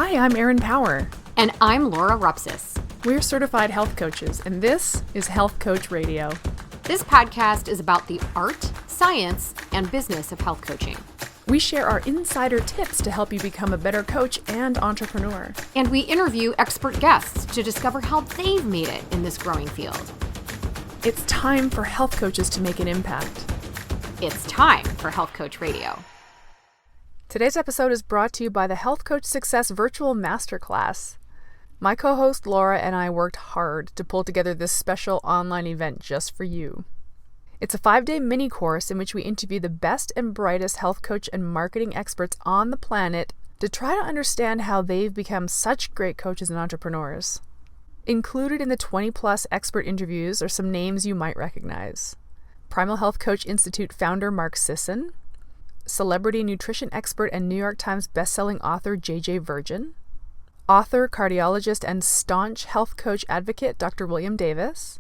Hi, I'm Erin Power. And I'm Laura Rupsis. We're certified health coaches, and this is Health Coach Radio. This podcast is about the art, science, and business of health coaching. We share our insider tips to help you become a better coach and entrepreneur. And we interview expert guests to discover how they've made it in this growing field. It's time for health coaches to make an impact. It's time for Health Coach Radio. Today's episode is brought to you by the Health Coach Success Virtual Masterclass. My co-host Laura and I worked hard to pull together this special online event just for you. It's a 5-day mini course in which we interview the best and brightest health coach and marketing experts on the planet to try to understand how they've become such great coaches and entrepreneurs. Included in the 20-plus expert interviews are some names you might recognize. Primal Health Coach Institute founder Mark Sisson, celebrity nutrition expert and New York Times bestselling author J.J. Virgin, author, cardiologist, and staunch health coach advocate Dr. William Davis,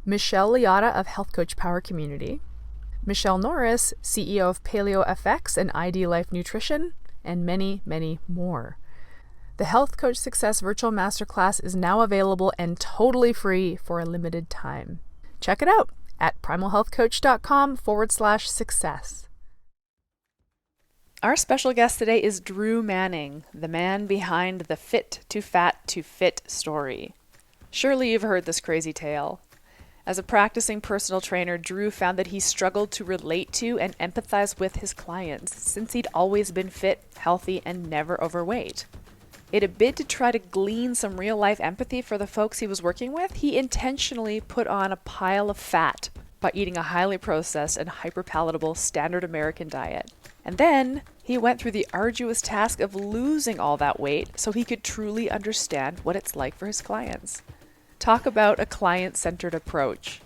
Michelle Liotta of Health Coach Power Community, Michelle Norris, CEO of Paleo FX and ID Life Nutrition, and many, many more. The Health Coach Success Virtual Masterclass is now available and totally free for a limited time. Check it out at primalhealthcoach.com/success. Our special guest today is Drew Manning, the man behind the Fit to Fat to Fit story. Surely you've heard this crazy tale. As a practicing personal trainer, Drew found that he struggled to relate to and empathize with his clients since he'd always been fit, healthy, and never overweight. In a bid to try to glean some real-life empathy for the folks he was working with, he intentionally put on a pile of fat by eating a highly processed and hyper-palatable standard American diet. And then he went through the arduous task of losing all that weight so he could truly understand what it's like for his clients. Talk about a client-centered approach.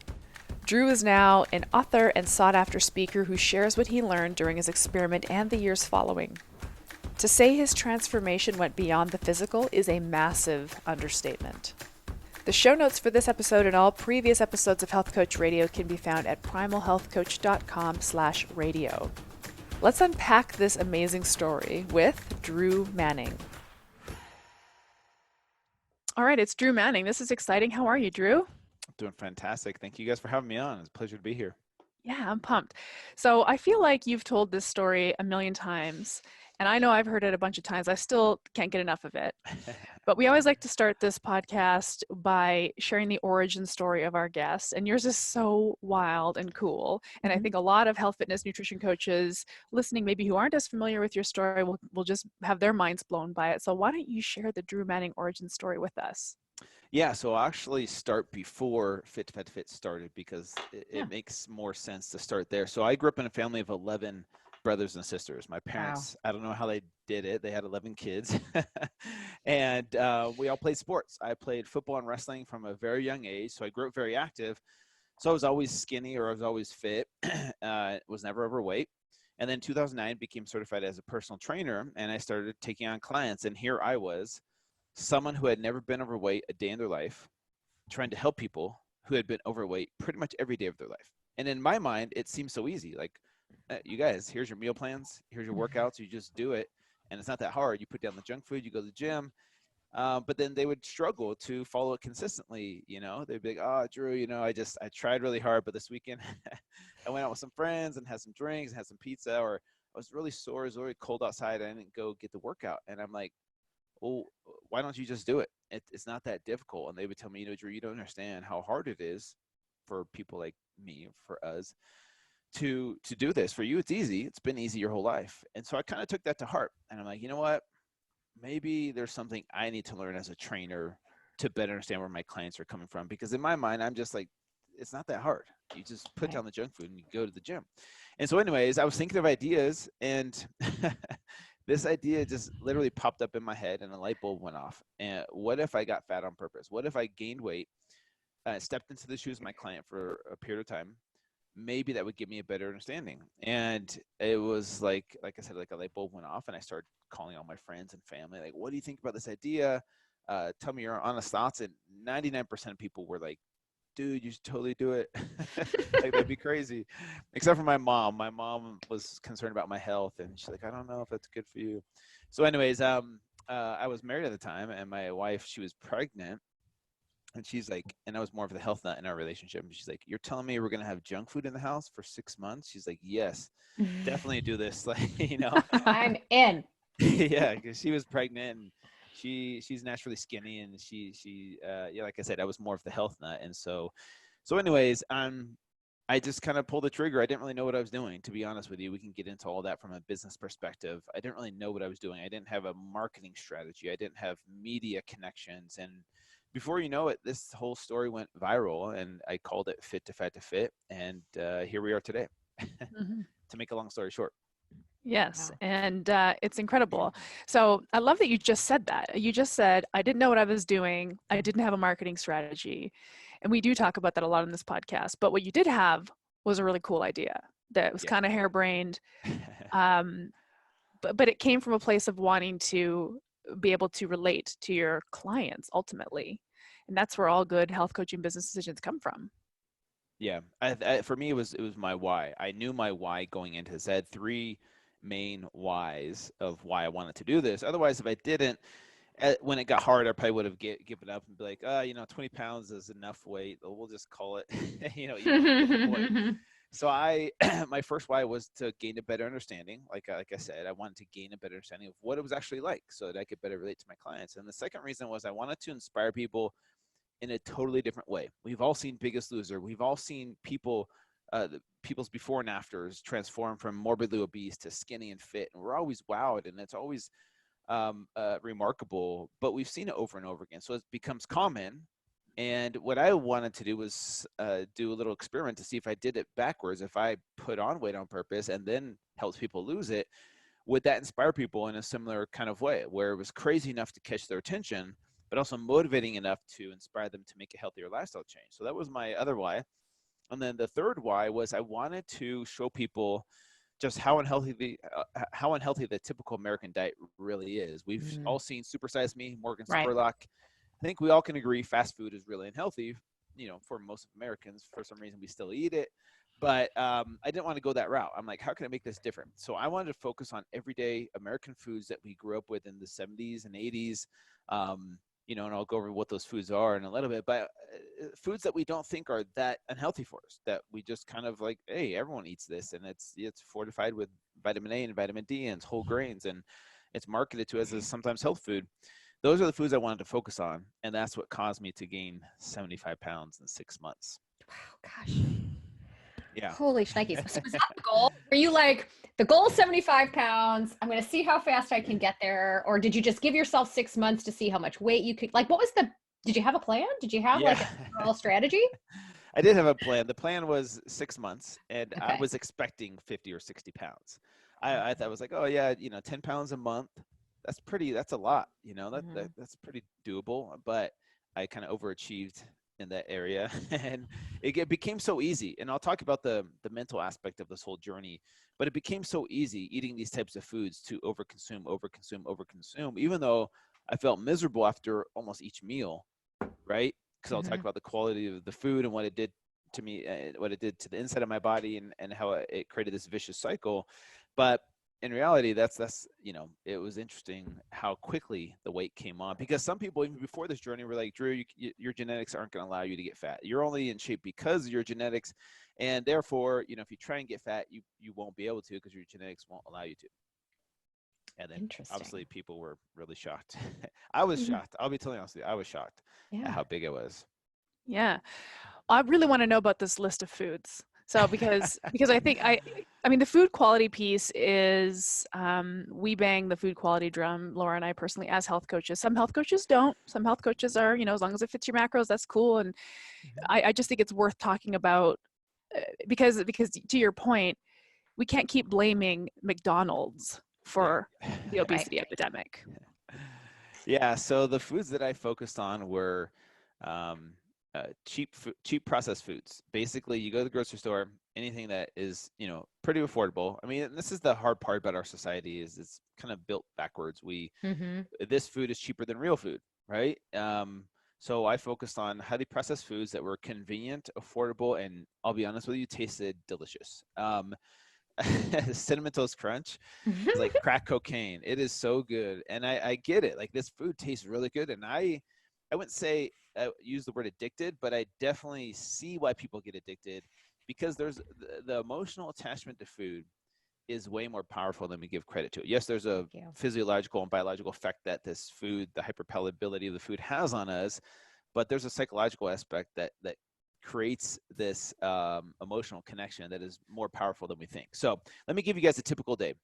Drew is now an author and sought-after speaker who shares what he learned during his experiment and the years following. To say his transformation went beyond the physical is a massive understatement. The show notes for this episode and all previous episodes of Health Coach Radio can be found at primalhealthcoach.com/radio. Let's unpack this amazing story with Drew Manning. All right, it's Drew Manning. This is exciting. How are you, Drew? Doing fantastic. Thank you guys for having me on. It's a pleasure to be here. Yeah, I'm pumped. So I feel like you've told this story a million times, and I know I've heard it a bunch of times. I still can't get enough of it. But we always like to start this podcast by sharing the origin story of our guests. And yours is so wild and cool. And I think a lot of health, fitness, nutrition coaches listening, maybe who aren't as familiar with your story, will just have their minds blown by it. So why don't you share the Drew Manning origin story with us? Yeah, so I'll actually start before Fit to Fat to Fit started because it makes more sense to start there. So I grew up in a family of 11 brothers and sisters. My parents, wow. I don't know how they did it. They had 11 kids and we all played sports. I played football and wrestling from a very young age. So I grew up very active. So I was always skinny or I was always fit, was never overweight. And then 2009 became certified as a personal trainer and I started taking on clients. And here I was, someone who had never been overweight a day in their life, trying to help people who had been overweight pretty much every day of their life. And in my mind, it seems so easy. Like, you guys, here's your meal plans, here's your workouts, you just do it. And it's not that hard. You put down the junk food, you go to the gym. But then they would struggle to follow it consistently. You know, they'd be like, oh, Drew, you know, I tried really hard, but this weekend I went out with some friends and had some drinks and had some pizza, or I was really sore, it was really cold outside. I didn't go get the workout. And I'm like, well, why don't you just do it? It's not that difficult. And they would tell me, you know, Drew, you don't understand how hard it is for people like me, for us, to do this. For you, it's easy. It's been easy your whole life. And so I kind of took that to heart. And I'm like, you know what? Maybe there's something I need to learn as a trainer to better understand where my clients are coming from. Because in my mind, I'm just like, it's not that hard. You just put down the junk food and you go to the gym. And so anyways, I was thinking of ideas and this idea just literally popped up in my head and a light bulb went off. And what if I got fat on purpose? What if I gained weight, stepped into the shoes of my client for a period of time? Maybe that would give me a better understanding. And it was like I said, like a light bulb went off and I started calling all my friends and family. Like, what do you think about this idea? Tell me your honest thoughts. And 99% of people were like, dude, you should totally do it. Like, that'd be crazy. Except for my mom. My mom was concerned about my health and she's like, I don't know if that's good for you. So anyways, I was married at the time, and my wife, she was pregnant. And she's like, and I was more of the health nut in our relationship. And she's like, "You're telling me we're gonna have junk food in the house for 6 months?" She's like, "Yes, definitely do this." Like, I'm in. yeah, because she was pregnant and she's naturally skinny, and yeah, like I said, I was more of the health nut, and so anyways, I just kind of pulled the trigger. I didn't really know what I was doing, to be honest with you. We can get into all that from a business perspective. I didn't really know what I was doing. I didn't have a marketing strategy. I didn't have media connections. And before you know it, this whole story went viral, and I called it Fit to Fat to Fit. And here we are today, Mhm. to make a long story short. Yes, Wow. and it's incredible. So I love that you just said that. You just said, I didn't know what I was doing. I didn't have a marketing strategy. And we do talk about that a lot in this podcast. But what you did have was a really cool idea that was Yeah. kind of harebrained. Um, but it came from a place of wanting to be able to relate to your clients ultimately. And that's where all good health coaching business decisions come from. Yeah, for me, it was my why. I knew my why going into this. I had three main whys of why I wanted to do this. Otherwise, if I didn't, when it got hard, I probably would have given up and be like, 20 pounds is enough weight. We'll just call it. You get the point. So my first why was to gain a better understanding. Like I said, I wanted to gain a better understanding of what it was actually like, so that I could better relate to my clients. And the second reason was I wanted to inspire people in a totally different way. We've all seen Biggest Loser. We've all seen people's before and afters transform from morbidly obese to skinny and fit, and we're always wowed, and it's always remarkable. But we've seen it over and over again, so it becomes common. And what I wanted to do was do a little experiment to see if I did it backwards. If I put on weight on purpose and then helped people lose it, would that inspire people in a similar kind of way, where it was crazy enough to catch their attention, but also motivating enough to inspire them to make a healthier lifestyle change? So that was my other why. And then the third why was I wanted to show people just how unhealthy the typical American diet really is. We've all seen Super Size Me, Morgan Right. Spurlock. I think we all can agree fast food is really unhealthy. For most Americans, for some reason we still eat it. But I didn't want to go that route. I'm like, how can I make this different? So I wanted to focus on everyday American foods that we grew up with in the 70s and 80s. And I'll go over what those foods are in a little bit, but foods that we don't think are that unhealthy for us, that we just kind of like, hey, everyone eats this, and it's fortified with vitamin A and vitamin D, and it's whole grains, and it's marketed to us as sometimes health food. Those are the foods I wanted to focus on, and that's what caused me to gain 75 pounds in 6 months. Wow, gosh. Yeah. Holy shnikes. So is that the goal? Are you like, the goal is 75 pounds. I'm going to see how fast I can get there. Or did you just give yourself 6 months to see how much weight you could, like, did you have a plan? Did you have like Yeah. a overall strategy? I did have a plan. The plan was 6 months, and I Okay. was expecting 50 or 60 pounds. I thought, I was like, oh yeah, 10 pounds a month. That's a lot, that's pretty doable. But I kind of overachieved in that area, and became so easy. And I'll talk about the mental aspect of this whole journey, but it became so easy eating these types of foods to overconsume, even though I felt miserable after almost each meal, right? Because I'll talk about the quality of the food and what it did to me, what it did to the inside of my body, and how it created this vicious cycle. But in reality, it was interesting how quickly the weight came on, because some people, even before this journey, were like, Drew, your genetics aren't going to allow you to get fat. You're only in shape because of your genetics. And therefore, if you try and get fat, you won't be able to, because your genetics won't allow you to. And then obviously people were really shocked. I was shocked. I'll be telling you honestly, I was shocked at how big it was. Yeah. I really want to know about this list of foods. So because I think I mean the food quality piece is we bang the food quality drum, Laura and I personally, as health coaches. Some health coaches don't. Some health coaches are, as long as it fits your macros, that's cool. And I just think it's worth talking about because to your point, we can't keep blaming McDonald's for the obesity epidemic. Yeah. So the foods that I focused on were cheap processed foods. Basically, you go to the grocery store, anything that is pretty affordable. I mean, this is the hard part about our society, is it's kind of built backwards. This food is cheaper than real food, right? So I focused on highly processed foods that were convenient, affordable, and I'll be honest with you, tasted delicious. Cinnamon Toast Crunch is like crack cocaine. It is so good. And I get it. Like this food tastes really good. And I wouldn't say use the word addicted, but I definitely see why people get addicted because there's the emotional attachment to food is way more powerful than we give credit to. Yes, there's a physiological and biological effect that this food, the hyperpalatability of the food has on us, but there's a psychological aspect that creates this emotional connection that is more powerful than we think. So let me give you guys a typical day.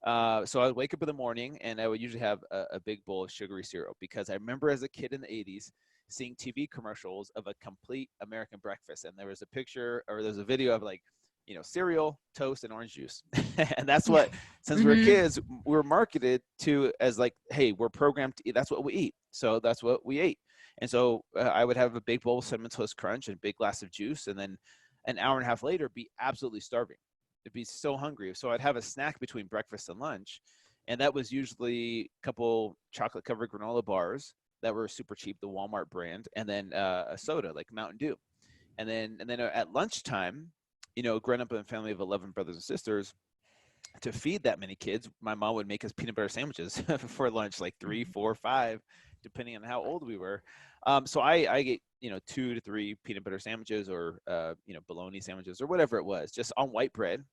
So I would wake up in the morning and I would usually have a big bowl of sugary cereal because I remember as a kid in the 80s seeing TV commercials of a complete American breakfast. And there was a picture or there's a video of like, cereal, toast, and orange juice. And that's what, since we were kids, we were marketed to as like, hey, we're programmed to eat. That's what we eat. So that's what we ate. And so I would have a big bowl of Cinnamon Toast Crunch and a big glass of juice. And then an hour and a half later, be absolutely starving. It'd be so hungry. So I'd have a snack between breakfast and lunch. And that was usually a couple chocolate covered granola bars that were super cheap, the Walmart brand, and then a soda like Mountain Dew. And then at lunchtime, growing up in a family of 11 brothers and sisters, to feed that many kids, my mom would make us peanut butter sandwiches for lunch, like 3, 4, 5, depending on how old we were. So I get, 2 to 3 peanut butter sandwiches or, bologna sandwiches or whatever it was, just on white bread.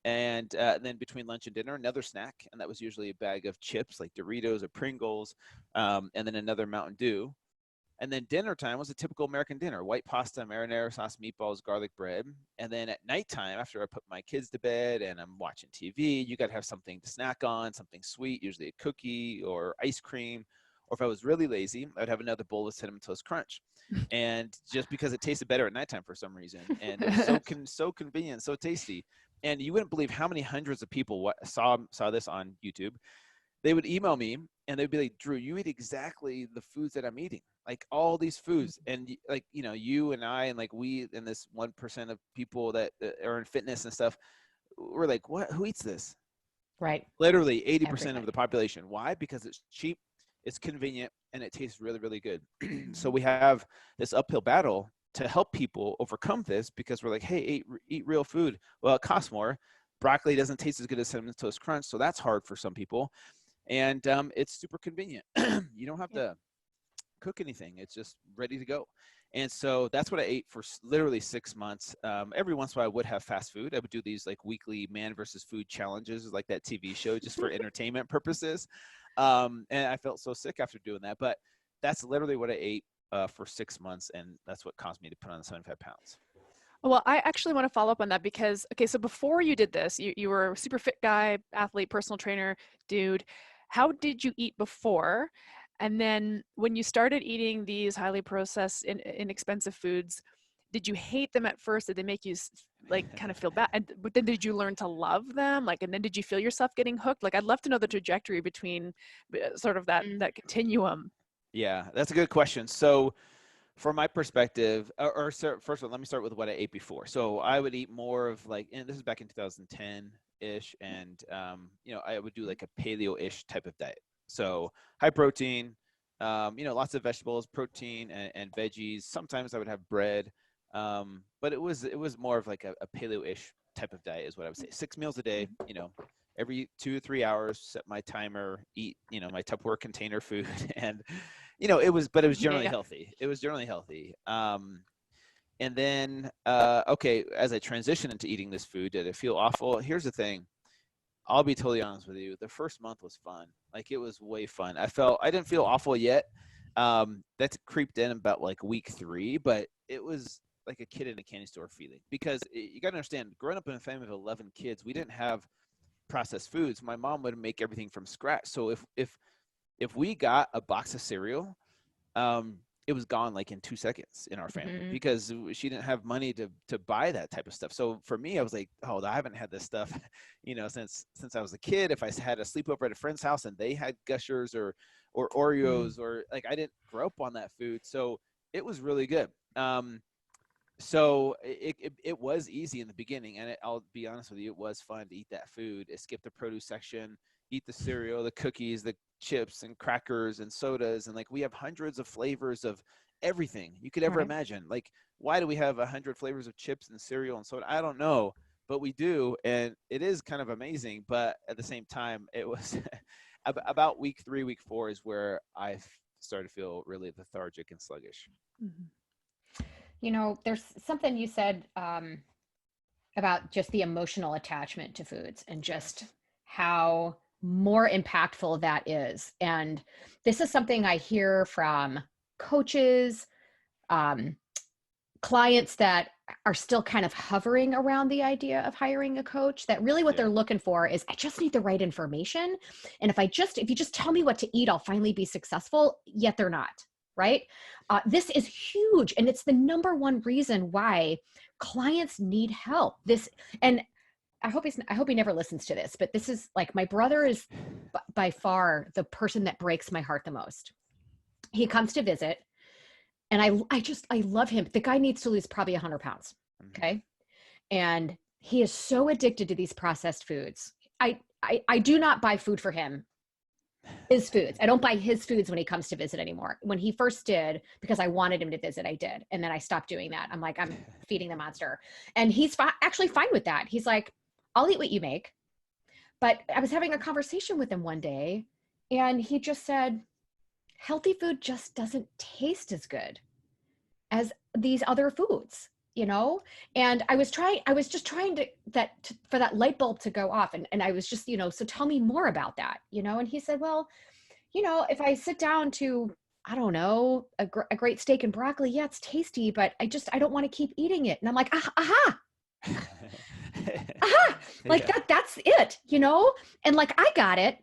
And then between lunch and dinner, another snack. And that was usually a bag of chips like Doritos or Pringles, and then another Mountain Dew. And then dinner time was a typical American dinner: white pasta, marinara sauce, meatballs, garlic bread. And then at nighttime, after I put my kids to bed and I'm watching TV, you got to have something to snack on, something sweet, usually a cookie or ice cream. Or if I was really lazy, I'd have another bowl of Cinnamon Toast Crunch. And just because it tasted better at nighttime for some reason. And it was so convenient, so tasty. And you wouldn't believe how many hundreds of people saw this on YouTube. They would email me and they'd be like, Drew, you eat exactly the foods that I'm eating, like all these foods. And like, you and I, and like we, and this 1% of people that are in fitness and stuff, we're like, what, who eats this? Right. Literally 80% of the population. Why? Because it's cheap, it's convenient, and it tastes really, really good. So we have this uphill battle to help people overcome this because we're like, hey, eat real food. Well, it costs more. Broccoli doesn't taste as good as Cinnamon Toast Crunch, so that's hard for some people. And it's super convenient. You don't have to cook anything. It's just ready to go. And so that's what I ate for literally 6 months. Every once in a while I would have fast food. I would do these like weekly man versus food challenges, like that TV show, just for entertainment purposes. And I felt so sick after doing that. But that's literally what I ate for 6 months. And that's what caused me to put on 75 pounds. Well, I actually want to follow up on that because, okay, so before you did this, you were a super fit guy, athlete, personal trainer, dude. How did you eat before? And then when you started eating these highly processed, inexpensive foods, did you hate them at first? Did they make you like kind of feel bad? But then did you learn to love them? Like, and then did you feel yourself getting hooked? Like, I'd love to know the trajectory between sort of that continuum. Yeah, that's a good question. So from my perspective, first of all, let me start with what I ate before. So I would eat more of like, and this is back in 2010-ish, and I would do like a paleo-ish type of diet. So high protein, lots of vegetables, protein, and veggies. Sometimes I would have bread, but it was more of like a paleo-ish type of diet is what I would say. 6 meals a day, every 2 to 3 hours, set my timer, eat, my Tupperware container food, and it was generally healthy. It was generally healthy. And then, okay, as I transitioned into eating this food, did it feel awful? Here's the thing. I'll be totally honest with you. The first month was fun. Like, it was way fun. I didn't feel awful yet. That creeped in about like week 3, but it was like a kid in a candy store feeling, because you got to understand, growing up in a family of 11 kids, we didn't have processed foods. My mom would make everything from scratch. So if we got a box of cereal, it was gone like in 2 seconds in our family, because she didn't have money to buy that type of stuff. So for me, I was like, oh, I haven't had this stuff, since I was a kid. If I had a sleepover at a friend's house and they had Gushers or Oreos, or like, I didn't grow up on that food. So it was really good. So it was easy in the beginning, and I'll be honest with you, it was fun to eat that food. Skip the produce section, eat the cereal, the cookies, the chips and crackers and sodas, and like, we have hundreds of flavors of everything you could ever imagine. Like, why do we have 100 flavors of chips and cereal and soda? I don't know, but we do. And it is kind of amazing. But at the same time, it was about week 3, week 4 is where I started to feel really lethargic and sluggish. You know, there's something you said about just the emotional attachment to foods and just how more impactful that is. And this is something I hear from coaches, clients that are still kind of hovering around the idea of hiring a coach, that really what they're looking for is, I just need the right information. And if you just tell me what to eat, I'll finally be successful. Yet they're not, right? This is huge. And it's the number one reason why clients need help. And I hope he never listens to this, but this is like, my brother is by far the person that breaks my heart the most. He comes to visit, and I love him. The guy needs to lose probably 100 pounds. Okay. And he is so addicted to these processed foods. I do not buy food for him, his foods. I don't buy his foods when he comes to visit anymore. When he first did, because I wanted him to visit, I did. And then I stopped doing that. I'm like, I'm feeding the monster. And he's actually fine with that. He's like, I'll eat what you make. But I was having a conversation with him one day, and he just said, healthy food just doesn't taste as good as these other foods, you know? And I was just trying for that light bulb to go off. And I was just, so tell me more about that, And he said, well, if I sit down to, I don't know, a great steak and broccoli, yeah, it's tasty, but I don't want to keep eating it. And I'm like, aha. Aha. Like that's it, And like, I got it.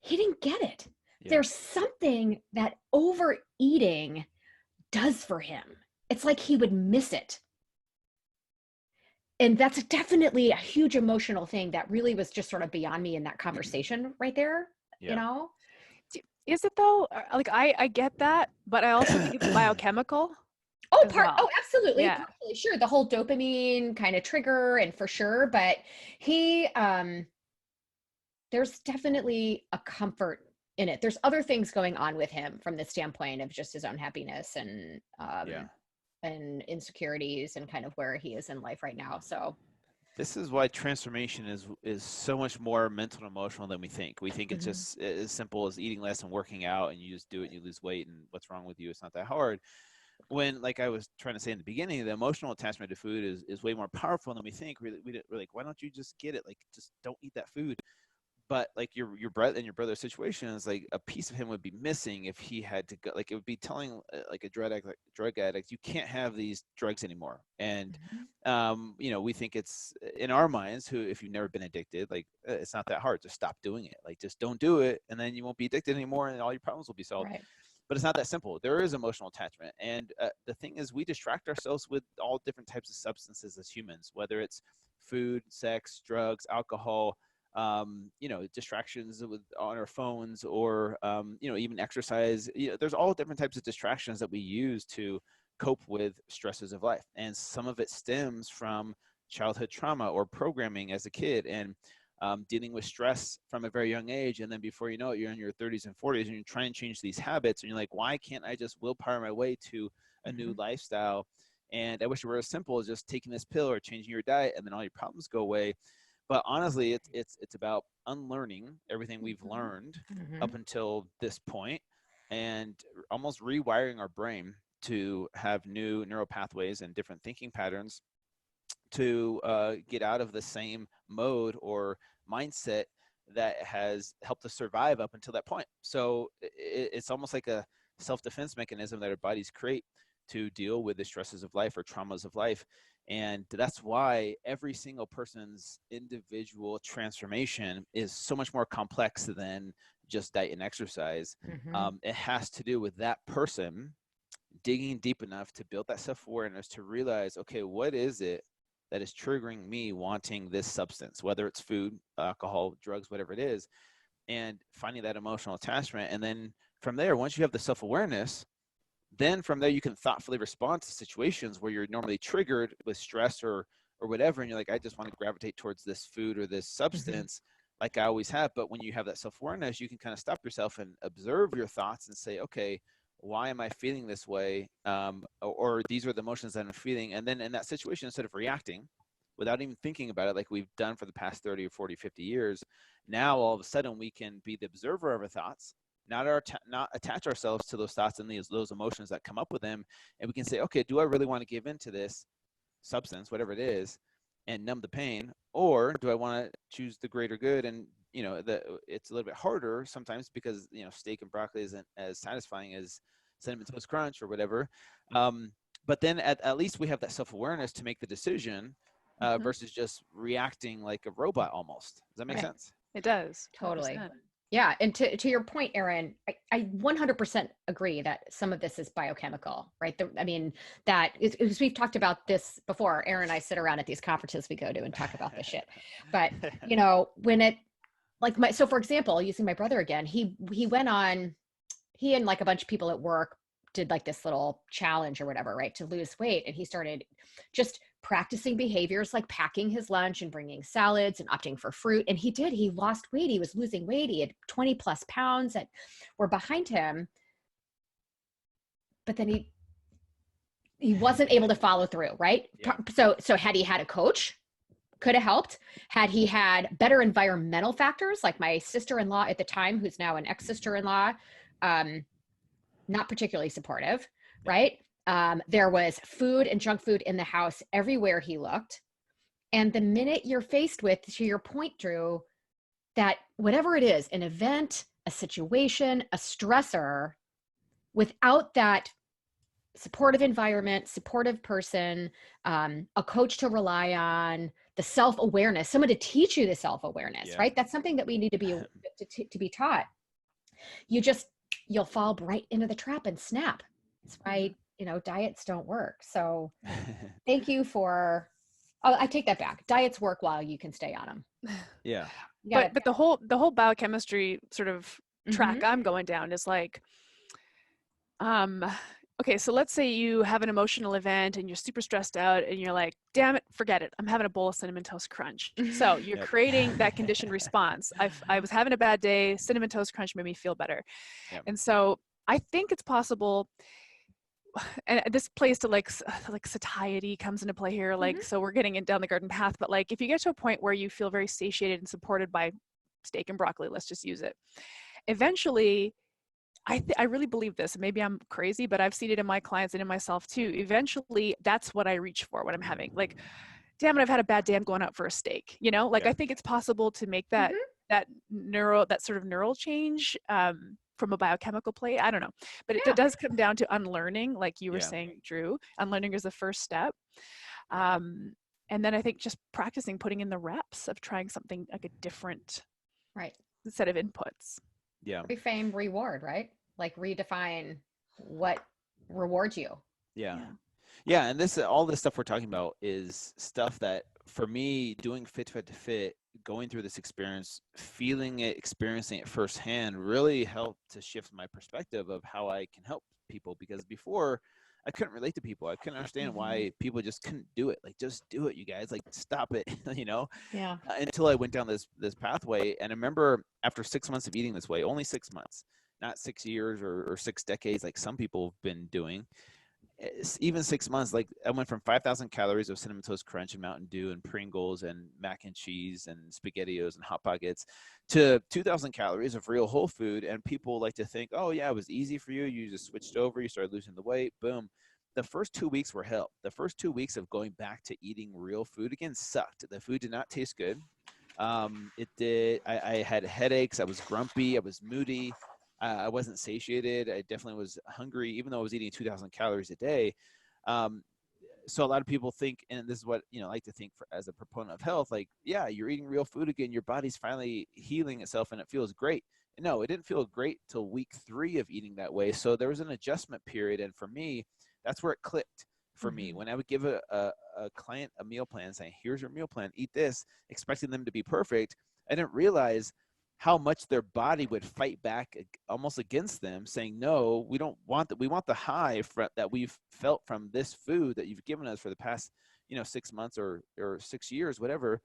He didn't get it. Yeah. There's something that overeating does for him. It's like he would miss it. And that's definitely a huge emotional thing that really was just sort of beyond me in that conversation right there, Is it though? Like, I get that, but I also think it's biochemical. Absolutely. Yeah. Partially, sure. The whole dopamine kind of trigger, and for sure, but there's definitely a comfort in it. There's other things going on with him from the standpoint of just his own happiness and insecurities and kind of where he is in life right now. So this is why transformation is so much more mental and emotional than we think. We think it's just as simple as eating less and working out, and you just do it and you lose weight, and what's wrong with you? It's not that hard. When, like I was trying to say in the beginning, the emotional attachment to food is way more powerful than we think. We're like, why don't you just get it? Like, just don't eat that food. But like your brother in your brother's situation is like a piece of him would be missing if he had to go. Like, it would be telling like a drug addict, you can't have these drugs anymore. And we think it's in our minds, if you've never been addicted, like it's not that hard. Just stop doing it. Like, just don't do it, and then you won't be addicted anymore, and all your problems will be solved. Right. But it's not that simple. There is emotional attachment. And the thing is, we distract ourselves with all different types of substances as humans, whether it's food, sex, drugs, alcohol, distractions on our phones, or, even exercise. There's all different types of distractions that we use to cope with stresses of life. And some of it stems from childhood trauma or programming as a kid, and dealing with stress from a very young age. And then before you know it, you're in your 30s and 40s, and you try and change these habits, and you're like, why can't I just willpower my way to a new lifestyle? And I wish it were as simple as just taking this pill or changing your diet, and then all your problems go away. But honestly, it's about unlearning everything we've learned up until this point, and almost rewiring our brain to have new neural pathways and different thinking patterns to get out of the same mode or mindset that has helped us survive up until that point. So it's almost like a self-defense mechanism that our bodies create to deal with the stresses of life or traumas of life. And that's why every single person's individual transformation is so much more complex than just diet and exercise. It has to do with that person digging deep enough to build that self-awareness to realize, okay, what is it that is triggering me wanting this substance, whether it's food, alcohol, drugs, whatever it is, and finding that emotional attachment. And then from there, once you have the self-awareness, then from there you can thoughtfully respond to situations where you're normally triggered with stress or whatever, and you're like, I just want to gravitate towards this food or this substance like I always have. But when you have that self-awareness, you can kind of stop yourself and observe your thoughts and say, okay, why am I feeling this way? Or these are the emotions that I'm feeling. And then in that situation, instead of reacting, without even thinking about it, like we've done for the past 30 or 40, 50 years. Now, all of a sudden, we can be the observer of our thoughts, not attach ourselves to those thoughts and those emotions that come up with them. And we can say, okay, do I really want to give into this substance, whatever it is, and numb the pain, or do I want to choose the greater good? And it's a little bit harder sometimes because steak and broccoli isn't as satisfying as cinnamon toast crunch or whatever. But then at least we have that self-awareness to make the decision versus just reacting like a robot almost. Does that make sense? It does. Totally. 100%. Yeah. And to your point, Erin, I 100% agree that some of this is biochemical, right? Because we've talked about this before. Erin and I sit around at these conferences we go to and talk about this shit. But, when it, so for example, using my brother again, he and like a bunch of people at work did like this little challenge or whatever, right, to lose weight. And he started just practicing behaviors like packing his lunch and bringing salads and opting for fruit. And he lost weight. He was losing weight. He had 20 plus pounds that were behind him. But then he wasn't able to follow through, right? Yeah. So had he had a coach, could have helped. Had he had better environmental factors, like my sister-in-law at the time, who's now an ex-sister-in-law, not particularly supportive, right? There was food and junk food in the house everywhere he looked. And the minute you're faced with, to your point, Drew, that whatever it is, an event, a situation, a stressor, without that supportive environment, supportive person, a coach to rely on, the self-awareness, someone to teach you the self-awareness, right? That's something that we need to be taught. You'll fall right into the trap and snap. That's why, diets don't work. So thank you for, I take that back. Diets work while you can stay on them. Yeah. But the whole biochemistry sort of track I'm going down is like, okay, so let's say you have an emotional event and you're super stressed out and you're like, damn it, forget it. I'm having a bowl of cinnamon toast crunch. So you're creating that conditioned response. I was having a bad day. Cinnamon toast crunch made me feel better. Yep. And so I think it's possible, and this plays to like satiety comes into play here. Like, so we're getting down the garden path, but like, if you get to a point where you feel very satiated and supported by steak and broccoli, let's just use it. Eventually, I really believe this, and maybe I'm crazy, but I've seen it in my clients and in myself too. Eventually, that's what I reach for when I'm having like, damn it, I've had a bad day, I'm going out for a steak. I think it's possible to make that sort of neural change from a biochemical play. I don't know, but it does come down to unlearning, like you were saying, Drew. Unlearning is the first step. And then I think just practicing, putting in the reps of trying something like a different set of inputs. Yeah. Reframe reward, right? Like redefine what rewards you. Yeah. And all this stuff we're talking about is stuff that for me, doing Fit to Fit, going through this experience, feeling it, experiencing it firsthand really helped to shift my perspective of how I can help people. Because before I couldn't relate to people. I couldn't understand why people just couldn't do it. Like, just do it, you guys. Like, stop it, Yeah. Until I went down this pathway. And I remember after 6 months of eating this way, only 6 months, not 6 years or 6 decades like some people have been doing. Even 6 months, like I went from 5,000 calories of Cinnamon Toast Crunch and Mountain Dew and Pringles and mac and cheese and SpaghettiOs and Hot Pockets to 2,000 calories of real whole food. And people like to think, oh yeah, it was easy for you. You just switched over. You started losing the weight. Boom. The first 2 weeks were hell. The first 2 weeks of going back to eating real food again sucked. The food did not taste good. It did. I had headaches. I was grumpy. I was moody. I wasn't satiated. I definitely was hungry, even though I was eating 2,000 calories a day. So a lot of people think, and this is what, I like to think as a proponent of health, like, yeah, you're eating real food again. Your body's finally healing itself and it feels great. No, it didn't feel great till week 3 of eating that way. So there was an adjustment period. And for me, that's where it clicked for me. When I would give a client a meal plan saying, here's your meal plan, eat this, expecting them to be perfect, I didn't realize how much their body would fight back almost against them, saying, no, we don't want that. We want the high that we've felt from this food that you've given us for the past, 6 months or 6 years, whatever.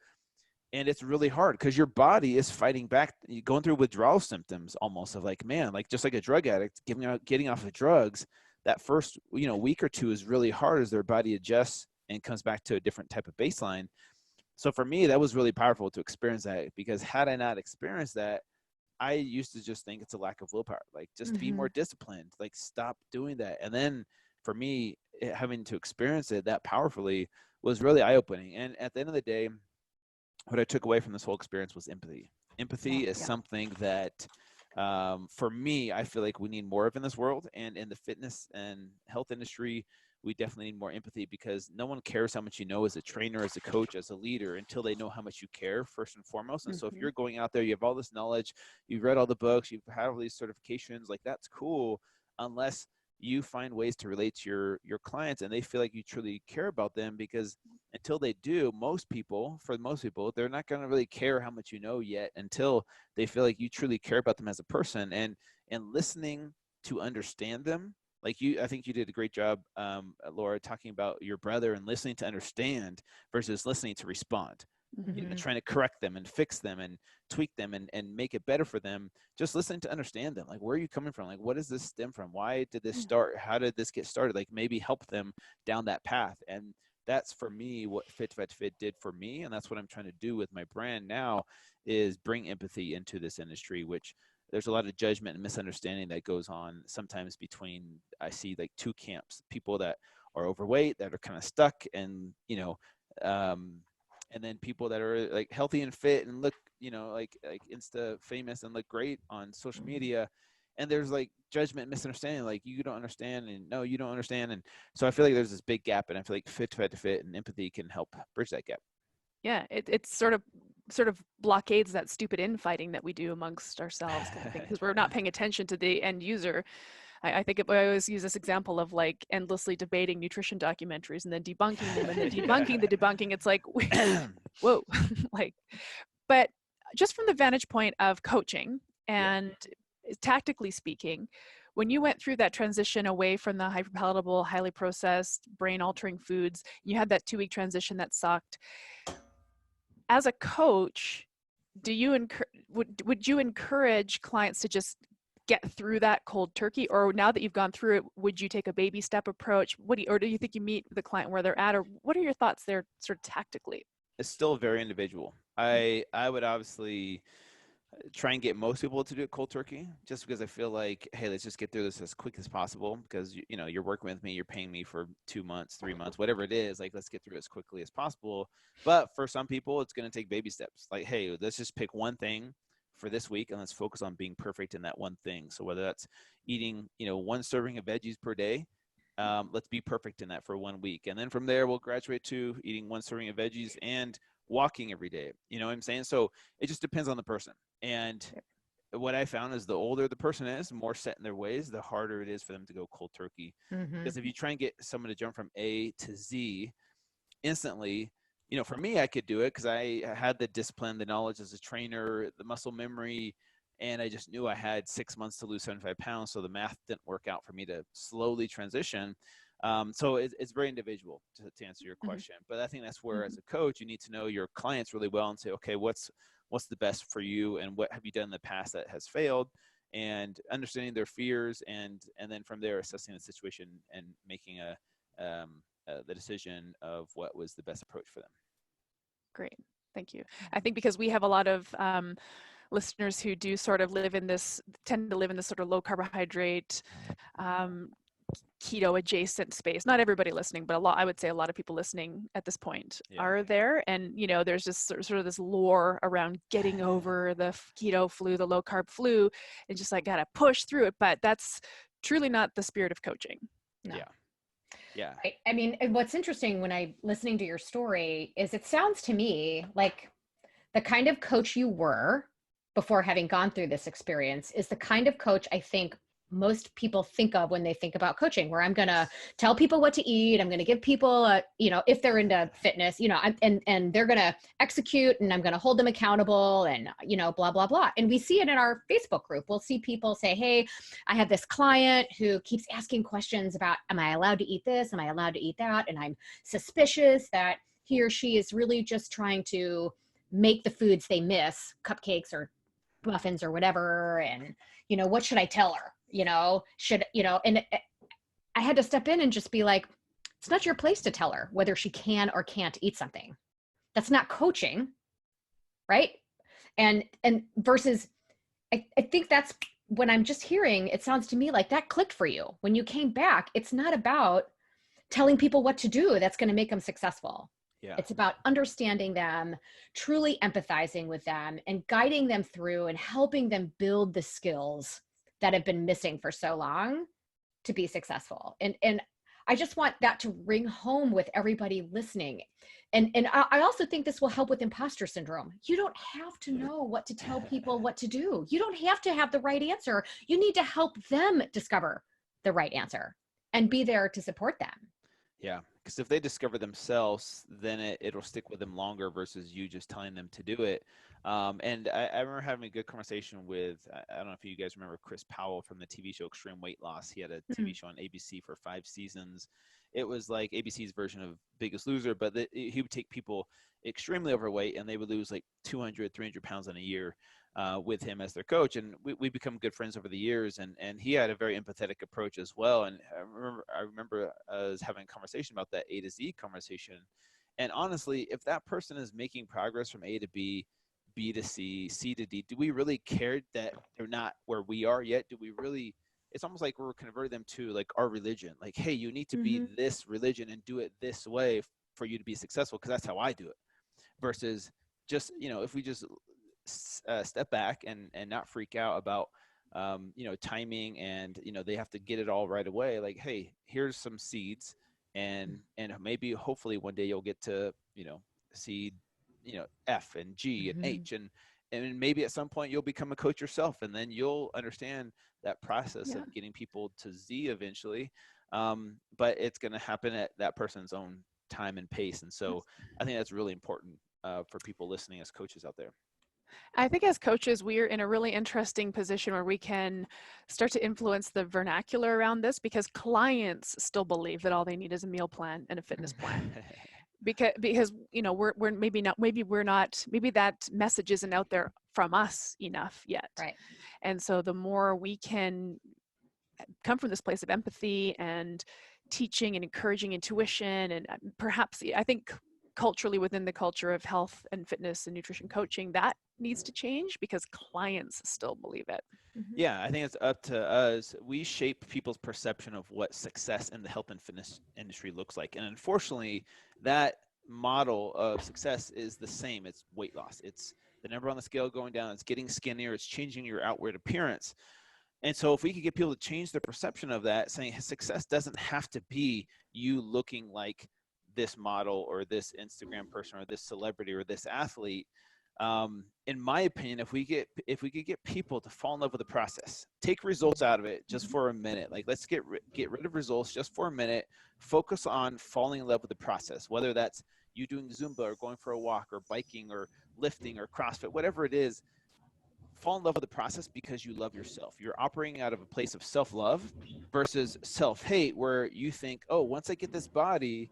And it's really hard because your body is fighting back. You're going through withdrawal symptoms almost of like, man, like just like a drug addict getting off of drugs, that first, week or two is really hard as their body adjusts and comes back to a different type of baseline. So for me, that was really powerful to experience that, because had I not experienced that, I used to just think it's a lack of willpower, like just be more disciplined, like stop doing that. And then for me, having to experience it that powerfully was really eye-opening. And at the end of the day, what I took away from this whole experience was empathy. Empathy is something that, for me, I feel like we need more of in this world, and in the fitness and health industry, we definitely need more empathy, because no one cares how much you know as a trainer, as a coach, as a leader, until they know how much you care, first and foremost. And so if you're going out there, you have all this knowledge, you've read all the books, you've had all these certifications, like that's cool, unless you find ways to relate to your clients and they feel like you truly care about them. Because until they do, for most people, they're not going to really care how much you know yet, until they feel like you truly care about them as a person. And listening to understand them, like I think you did a great job, Laura, talking about your brother and listening to understand versus listening to respond. You know, trying to correct them and fix them and tweak them and make it better for them. Just listening to understand them. Like, where are you coming from? Like, what does this stem from? Why did this start? How did this get started? Like, maybe help them down that path. And that's, for me, what Fit did for me. And that's what I'm trying to do with my brand now, is bring empathy into this industry, which there's a lot of judgment and misunderstanding that goes on sometimes between, I see like two camps, people that are overweight, that are kind of stuck, and, and then people that are like healthy and fit and look, like Insta famous and look great on social media. And there's like judgment, misunderstanding, like you don't understand, and no, you don't understand. And so I feel like there's this big gap, and I feel like Fit and empathy can help bridge that gap. Yeah, it's sort of blockades that stupid infighting that we do amongst ourselves, kind of thing, because we're not paying attention to the end user. I think I always use this example of like endlessly debating nutrition documentaries and then debunking them and then debunking the debunking. It's like, whoa, like, but just from the vantage point of coaching and tactically speaking, when you went through that transition away from the hyper-palatable, highly processed, brain-altering foods, you had that 2-week transition that sucked. As a coach, would you encourage clients to just get through that cold turkey, or now that you've gone through it, would you take a baby step approach? Or do you think you meet the client where they're at, or what are your thoughts there, sort of tactically? It's still very individual. I would obviously try and get most people to do it cold turkey, just because I feel like, hey, let's just get through this as quick as possible, because you're working with me, you're paying me for 2 months, 3 months, whatever it is, like let's get through it as quickly as possible. But for some people, it's going to take baby steps. Like, hey, let's just pick one thing for this week and let's focus on being perfect in that one thing. So whether that's eating, 1 serving of veggies per day, let's be perfect in that for 1 week. And then from there, we'll graduate to eating 1 serving of veggies and walking every day. You know what I'm saying? So it just depends on the person. And what I found is the older the person is, more set in their ways, the harder it is for them to go cold turkey. Because if you try and get someone to jump from A to Z instantly, for me, I could do it because I had the discipline, the knowledge as a trainer, the muscle memory, and I just knew I had 6 months to lose 75 pounds. So the math didn't work out for me to slowly transition. So it's very individual to answer your question. But I think that's where, as a coach, you need to know your clients really well and say, okay, what's the best for you, and what have you done in the past that has failed, and understanding their fears, and then from there assessing the situation and making the decision of what was the best approach for them. Great, thank you. I think because we have a lot of listeners who do sort of tend to live in this sort of low carbohydrate, keto adjacent space. Not everybody listening, but I would say a lot of people listening at this point are there. And, there's just sort of this lore around getting over the keto flu, the low carb flu, and just like, gotta push through it. But that's truly not the spirit of coaching. No. Yeah. I mean, what's interesting when I'm listening to your story is it sounds to me like the kind of coach you were before having gone through this experience is the kind of coach I think most people think of when they think about coaching, where I'm going to tell people what to eat. I'm going to give people, if they're into fitness, and they're going to execute, and I'm going to hold them accountable, and, blah, blah, blah. And we see it in our Facebook group. We'll see people say, hey, I have this client who keeps asking questions about, am I allowed to eat this? Am I allowed to eat that? And I'm suspicious that he or she is really just trying to make the foods they miss, cupcakes or muffins or whatever. And, what should I tell her? And I had to step in and just be like, it's not your place to tell her whether she can or can't eat something. That's not coaching, right? And versus, I think that's when I'm just hearing, it sounds to me like that clicked for you. When you came back, it's not about telling people what to do that's going to make them successful. Yeah. It's about understanding them, truly empathizing with them, and guiding them through and helping them build the skills that have been missing for so long to be successful. And I just want that to ring home with everybody listening. And I also think this will help with imposter syndrome. You don't have to know what to tell people what to do. You don't have to have the right answer. You need to help them discover the right answer and be there to support them. Yeah, because if they discover themselves, then it'll stick with them longer versus you just telling them to do it. And I remember having a good conversation with, I don't know if you guys remember Chris Powell from the TV show Extreme Weight Loss. He had a TV show on ABC for 5 seasons. It was like ABC's version of Biggest Loser, but he would take people extremely overweight and they would lose like 200, 300 pounds in a year. With him as their coach, and we become good friends over the years, and he had a very empathetic approach as well. And I remember us having a conversation about that A to Z conversation, and honestly, if that person is making progress from A to B, B to C, C to D, do we really care that they're not where we are yet? Do we really? It's almost like we're converting them to like our religion, like, hey, you need to be this religion and do it this way for you to be successful, because that's how I do it, versus just, if we just step back and not freak out about timing and they have to get it all right away. Like, hey, here's some seeds, and maybe hopefully one day you'll get to seed F and G and H, and maybe at some point you'll become a coach yourself, and then you'll understand that process of getting people to Z eventually. But it's going to happen at that person's own time and pace, and so I think that's really important for people listening as coaches out there. I think as coaches, we're in a really interesting position where we can start to influence the vernacular around this, because clients still believe that all they need is a meal plan and a fitness plan. Because we're maybe that message isn't out there from us enough yet. Right. And so the more we can come from this place of empathy and teaching and encouraging intuition, and perhaps I think culturally within the culture of health and fitness and nutrition coaching, that needs to change because clients still believe it. Yeah, I think it's up to us. We shape people's perception of what success in the health and fitness industry looks like. And unfortunately, that model of success is the same. It's weight loss. It's the number on the scale going down. It's getting skinnier. It's changing your outward appearance. And so if we could get people to change their perception of that, saying success doesn't have to be you looking like this model or this Instagram person or this celebrity or this athlete. In my opinion, if we could get people to fall in love with the process, take results out of it just for a minute, like let's get rid of results just for a minute, focus on falling in love with the process, whether that's you doing Zumba or going for a walk or biking or lifting or CrossFit, whatever it is. Fall in love with the process because you love yourself. You're operating out of a place of self-love versus self-hate, where you think, oh, once I get this body,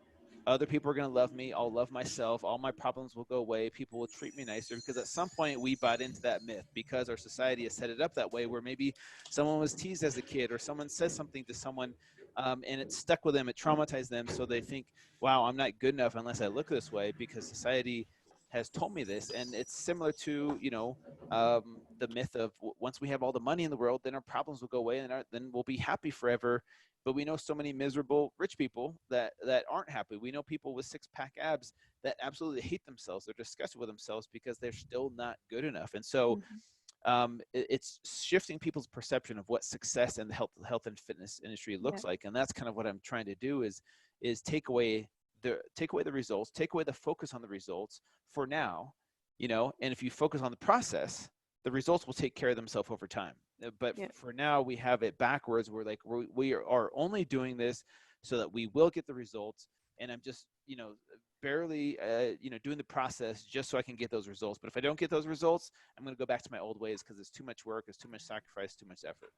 other people are going to love me. I'll love myself. All my problems will go away. People will treat me nicer. Because at some point we bought into that myth because our society has set it up that way, where maybe someone was teased as a kid or someone says something to someone and it stuck with them. It traumatized them. So they think, wow, I'm not good enough unless I look this way because society has told me this. And it's similar to, the myth of once we have all the money in the world, then our problems will go away and then we'll be happy forever. But we know so many miserable rich people that aren't happy. We know people with six-pack abs that absolutely hate themselves. They're disgusted with themselves because they're still not good enough. And so it's shifting people's perception of what success in the health and fitness industry looks like. And that's kind of what I'm trying to do is take away the results, take away the focus on the results for now, and if you focus on the process, the results will take care of themselves over time. But for now, we have it backwards. We're like, we are only doing this so that we will get the results. And I'm just, barely, doing the process just so I can get those results. But if I don't get those results, I'm going to go back to my old ways because it's too much work, it's too much sacrifice, too much effort.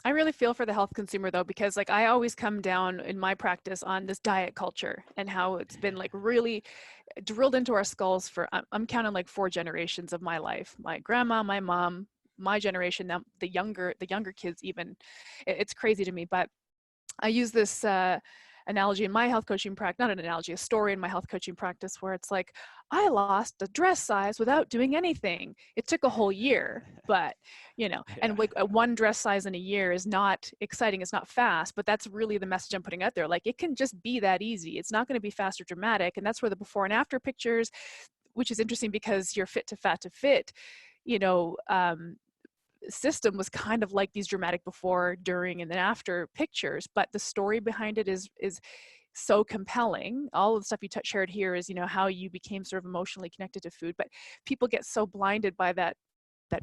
I really feel for the health consumer though, because like I always come down in my practice on this diet culture and how it's been like really drilled into our skulls for, I'm counting like 4 generations of my life. My grandma, my mom, my generation, now the younger kids even. It's crazy to me, but I use this analogy in my health coaching practice, not an analogy, a story in my health coaching practice where it's like, I lost a dress size without doing anything. It took a whole year, but and like one dress size in a year is not exciting. It's not fast, but that's really the message I'm putting out there. Like, it can just be that easy. It's not going to be fast or dramatic. And that's where the before and after pictures, which is interesting because your fit to fat to fit, system was kind of like these dramatic before, during, and then after pictures, but the story behind it is so compelling. All of the stuff you shared here is, how you became sort of emotionally connected to food, but people get so blinded by that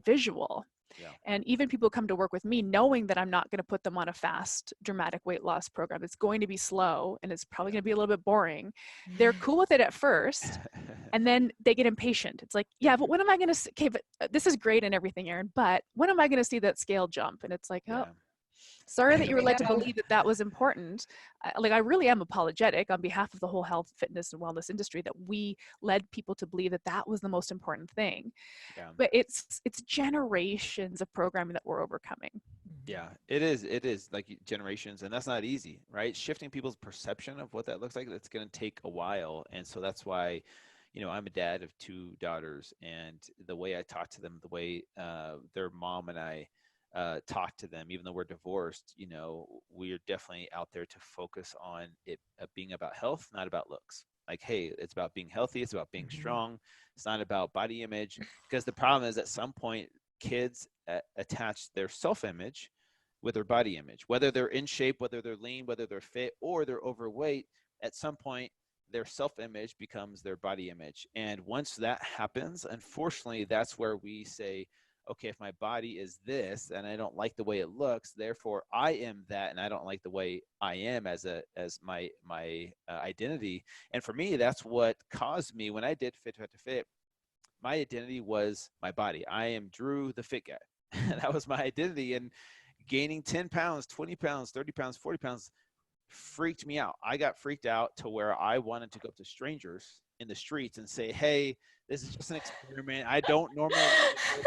visual. Yeah. And even people come to work with me knowing that I'm not going to put them on a fast, dramatic weight loss program. It's going to be slow and it's probably going to be a little bit boring. They're cool with it at first, and then they get impatient. It's like, yeah, but when am I going to see, okay, but this is great and everything, Erin, but when am I going to see that scale jump? And it's like, oh, sorry that you were led to believe that was important. I really am apologetic on behalf of the whole health, fitness, and wellness industry that we led people to believe that was the most important thing. Yeah. But it's generations of programming that we're overcoming. Yeah, it is like generations, and that's not easy, right? Shifting people's perception of what that looks like, that's going to take a while. And so that's why, I'm a dad of 2 daughters, and the way I talk to them, the way their mom and I talk to them, even though we're divorced, we're definitely out there to focus on it being about health, not about looks. Like, hey, it's about being healthy. It's about being strong. It's not about body image, because the problem is at some point kids attach their self-image with their body image, whether they're in shape, whether they're lean, whether they're fit, or they're overweight. At some point, their self-image becomes their body image. And once that happens, unfortunately, that's where we say, okay, if my body is this and I don't like the way it looks, therefore I am that, and I don't like the way I am as my identity. And for me, that's what caused me when I did Fit to Fit. My identity was my body. I am Drew, the fit guy. That was my identity. And gaining 10 pounds, 20 pounds, 30 pounds, 40 pounds freaked me out. I got freaked out to where I wanted to go up to strangers in the streets and say, hey, this is just an experiment. I don't normally,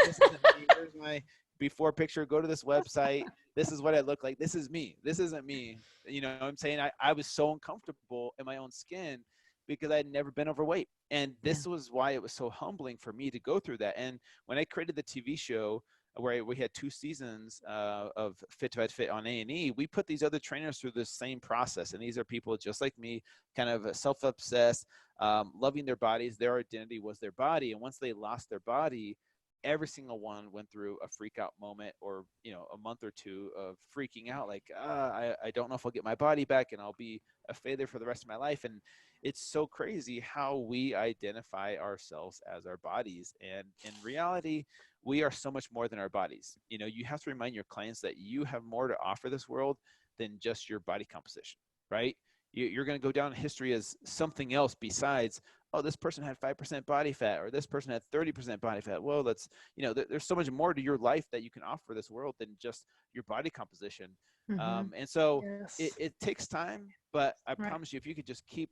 this isn't me. Here's my before picture. Go to this website. This is what I look like. This is me. This isn't me. You know what I'm saying? I was so uncomfortable in my own skin because I had never been overweight. And this was why it was so humbling for me to go through that. And when I created the TV show, where we had 2 seasons of Fit to Fit on A&E, we put these other trainers through the same process. And these are people just like me, kind of self-obsessed, loving their bodies. Their identity was their body. And once they lost their body, every single one went through a freak out moment, or, a month or 2 of freaking out. Like, I don't know if I'll get my body back, and I'll be a failure for the rest of my life. And it's so crazy how we identify ourselves as our bodies. And in reality, we are so much more than our bodies. You have to remind your clients that you have more to offer this world than just your body composition, right? You're going to go down in history as something else besides, oh, this person had 5% body fat, or this person had 30% body fat. Well, that's, there's so much more to your life that you can offer this world than just your body composition. And so it takes time, but I promise you, if you could just keep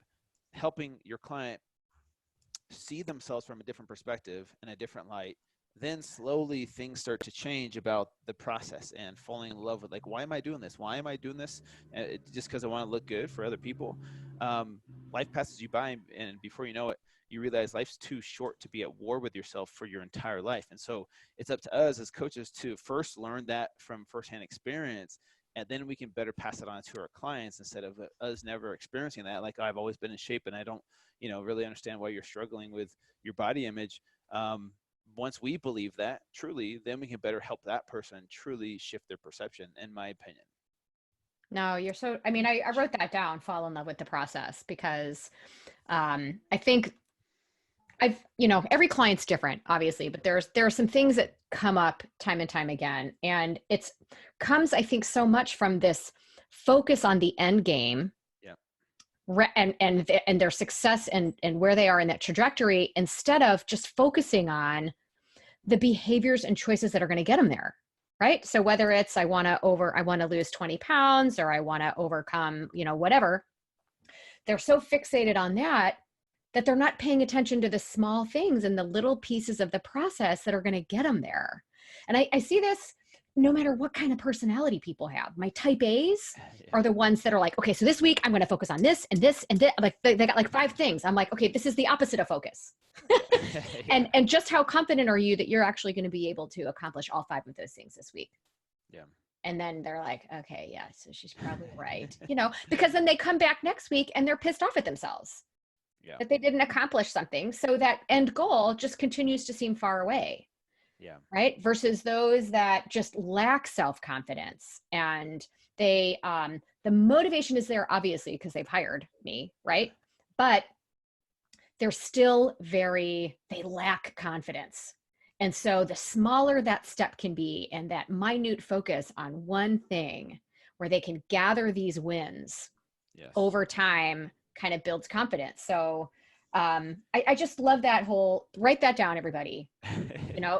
helping your client see themselves from a different perspective and a different light, then slowly things start to change about the process and falling in love with, like, why am I doing this? Why am I doing this? Just because I want to look good for other people. Life passes you by, and before you know it, you realize life's too short to be at war with yourself for your entire life. And so it's up to us as coaches to first learn that from firsthand experience, and then we can better pass it on to our clients instead of us never experiencing that. Like, I've always been in shape and I don't, really understand why you're struggling with your body image. Once we believe that truly, then we can better help that person truly shift their perception, in my opinion. No, I wrote that down, fall in love with the process, because I think every client's different, obviously, but there are some things that come up time and time again. And it comes, I think, so much from this focus on the end game. And their success and where they are in that trajectory, instead of just focusing on the behaviors and choices that are going to get them there. Right. So whether it's, I want to lose 20 pounds, or I want to overcome, whatever, they're so fixated on that they're not paying attention to the small things and the little pieces of the process that are going to get them there. And I see this no matter what kind of personality people have. My type A's, are the ones that are like, okay, so this week I'm going to focus on this and this and this. Like they got like 5 things. I'm like, okay, this is the opposite of focus. Yeah. And just how confident are you that you're actually going to be able to accomplish all 5 of those things this week? Yeah. And then they're like, okay, yeah, so she's probably right, because then they come back next week and they're pissed off at themselves that they didn't accomplish something. So that end goal just continues to seem far away. Yeah. Right. Versus those that just lack self-confidence, and they, the motivation is there obviously because they've hired me. Right. But they're still they lack confidence. And so the smaller that step can be and that minute focus on one thing where they can gather these wins over time kind of builds confidence. So I just love that whole, write that down, everybody.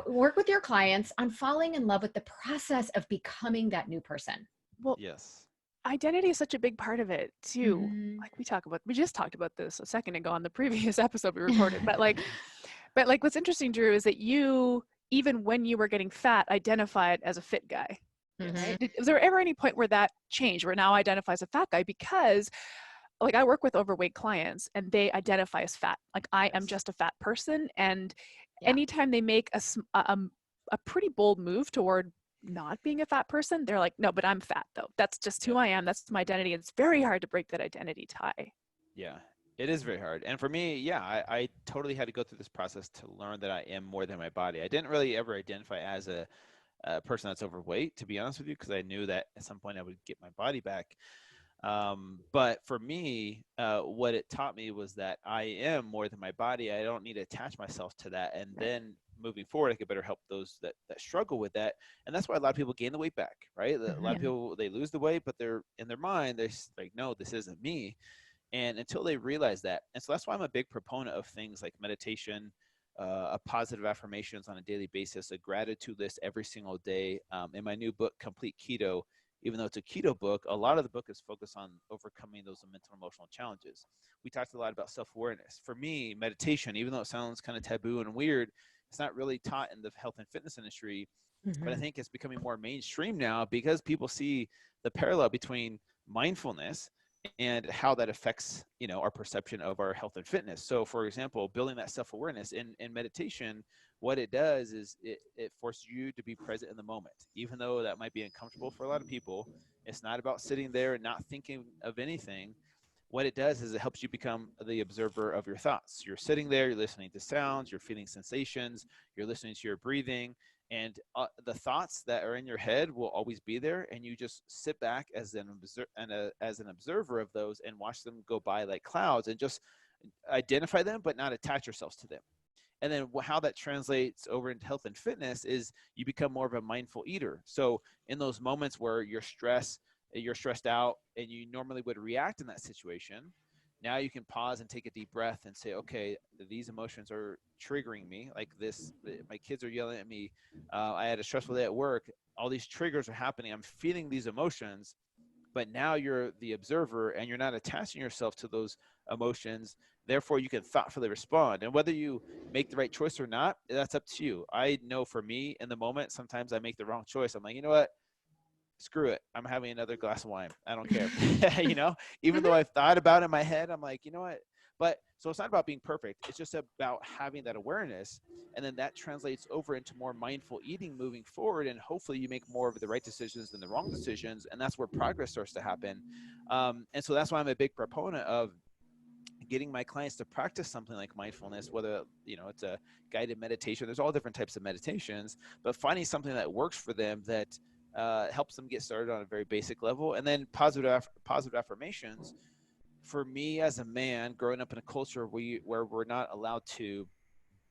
Work with your clients on falling in love with the process of becoming that new person. Well, yes. Identity is such a big part of it too. Mm-hmm. Like we just talked about this a second ago on the previous episode we recorded, but what's interesting, Drew, is that you, even when you were getting fat, identified as a fit guy. Mm-hmm. Right? Was there ever any point where that changed, where now I identify as a fat guy? Because like I work with overweight clients and they identify as fat. Like I am just a fat person. And anytime they make a pretty bold move toward not being a fat person, they're like, no, but I'm fat though. That's just who I am. That's my identity. It's very hard to break that identity tie. Yeah, it is very hard. And for me, I totally had to go through this process to learn that I am more than my body. I didn't really ever identify as a person that's overweight, to be honest with you, because I knew that at some point I would get my body back. But for me, what it taught me was that I am more than my body. I don't need to attach myself to that. And then moving forward, I could better help those that struggle with that. And that's why a lot of people gain the weight back, right? A lot of people, they lose the weight, but they're in their mind, they're like, no, this isn't me. And until they realize that. And so that's why I'm a big proponent of things like meditation, a positive affirmations on a daily basis, a gratitude list every single day. In my new book, Complete Keto, even though it's a keto book, a lot of the book is focused on overcoming those mental and emotional challenges. We talked a lot about self-awareness. For me, meditation, even though it sounds kind of taboo and weird, it's not really taught in the health and fitness industry, but I think it's becoming more mainstream now because people see the parallel between mindfulness and how that affects, our perception of our health and fitness. So for example, building that self-awareness in meditation, what it does is it forces you to be present in the moment. Even though that might be uncomfortable for a lot of people, it's not about sitting there and not thinking of anything. What it does is it helps you become the observer of your thoughts. You're sitting there, you're listening to sounds, you're feeling sensations, you're listening to your breathing, and the thoughts that are in your head will always be there, and you just sit back as an observer of those and watch them go by like clouds and just identify them but not attach yourselves to them. And then how that translates over into health and fitness is you become more of a mindful eater. So in those moments where you're stressed out and you normally would react in that situation, now you can pause and take a deep breath and say, okay, these emotions are triggering me. Like this, my kids are yelling at me. I had a stressful day at work. All these triggers are happening. I'm feeling these emotions, but now you're the observer and you're not attaching yourself to those emotions. Therefore, you can thoughtfully respond. And whether you make the right choice or not, that's up to you. I know for me in the moment, sometimes I make the wrong choice. I'm like, you know what? Screw it. I'm having another glass of wine. I don't care. Even though I've thought about it in my head, I'm like, you know what? But so it's not about being perfect. It's just about having that awareness. And then that translates over into more mindful eating moving forward. And hopefully you make more of the right decisions than the wrong decisions. And that's where progress starts to happen. And so that's why I'm a big proponent of getting my clients to practice something like mindfulness, whether it's a guided meditation. There's all different types of meditations, but finding something that works for them that helps them get started on a very basic level. And then positive affirmations. For me as a man growing up in a culture where we're not allowed to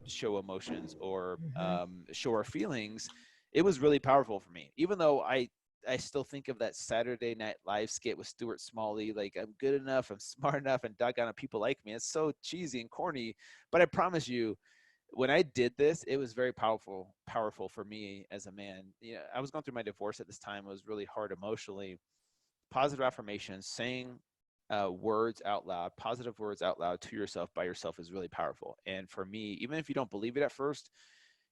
show emotions or show our feelings, it was really powerful for me. Even though I still think of that Saturday Night Live skit with Stuart Smalley, like, I'm good enough, I'm smart enough, and doggone it, people like me. It's so cheesy and corny, but I promise you, when I did this, it was very powerful for me as a man. I was going through my divorce at this time. It was really hard emotionally. Positive affirmations, saying words out loud, positive words out loud to yourself by yourself is really powerful. And for me, even if you don't believe it at first,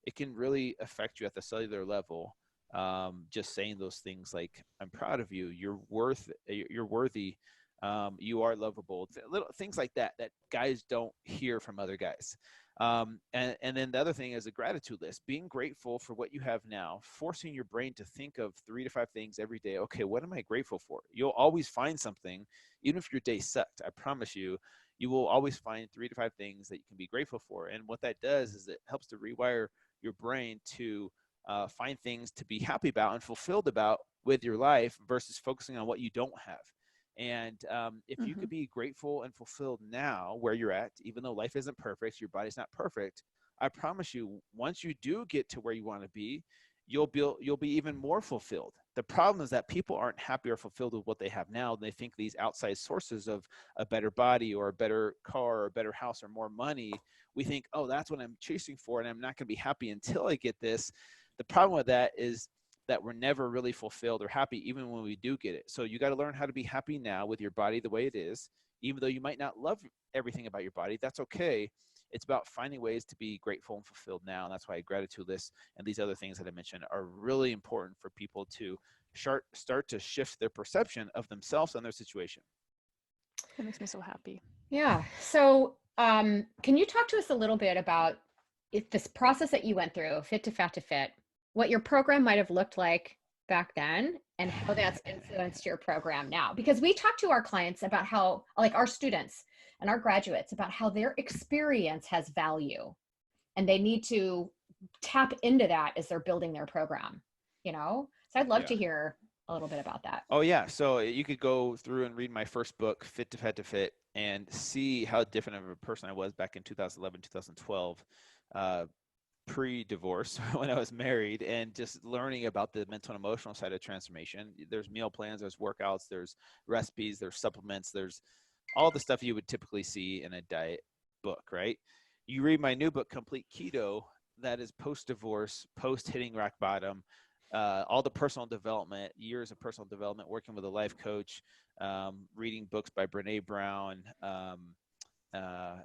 it can really affect you at the cellular level. just saying those things like, I'm proud of you, you're worthy, you are lovable, little things like that that guys don't hear from other guys. And then the other thing is a gratitude list, being grateful for what you have now, forcing your brain to think of 3 to 5 things every day. Okay, what am I grateful for? You'll always find something, even if your day sucked. I promise you, you will always find 3 to 5 things that you can be grateful for. And what that does is it helps to rewire your brain to find things to be happy about and fulfilled about with your life versus focusing on what you don't have. And if you could be grateful and fulfilled now where you're at, even though life isn't perfect, your body's not perfect, I promise you, once you do get to where you want to be, you'll be even more fulfilled. The problem is that people aren't happy or fulfilled with what they have now. They think these outside sources of a better body or a better car or a better house or more money, we think, oh, that's what I'm chasing for, and I'm not going to be happy until I get this. The problem with that is that we're never really fulfilled or happy even when we do get it. So you got to learn how to be happy now with your body the way it is. Even though you might not love everything about your body, that's okay. It's about finding ways to be grateful and fulfilled now. And that's why gratitude lists and these other things that I mentioned are really important for people to start to shift their perception of themselves and their situation. That makes me so happy. Yeah. So can you talk to us a little bit about if this process that you went through, Fit to Fat to Fit, what your program might have looked like back then and how that's influenced your program now? Because we talk to our clients about how, like our students and our graduates, about how their experience has value and they need to tap into that as they're building their program, you know? So I'd love to hear a little bit about that. Oh yeah. So you could go through and read my first book, Fit to Fat to Fit, and see how different of a person I was back in 2011, 2012. Pre-divorce when I was married, and just learning about the mental and emotional side of transformation. There's meal plans, there's workouts, there's recipes, there's supplements, there's all the stuff you would typically see in a diet book, right? You read my new book, Complete Keto, that is post-divorce, post-hitting rock bottom, all the personal development, years of personal development, working with a life coach, reading books by Brene Brown,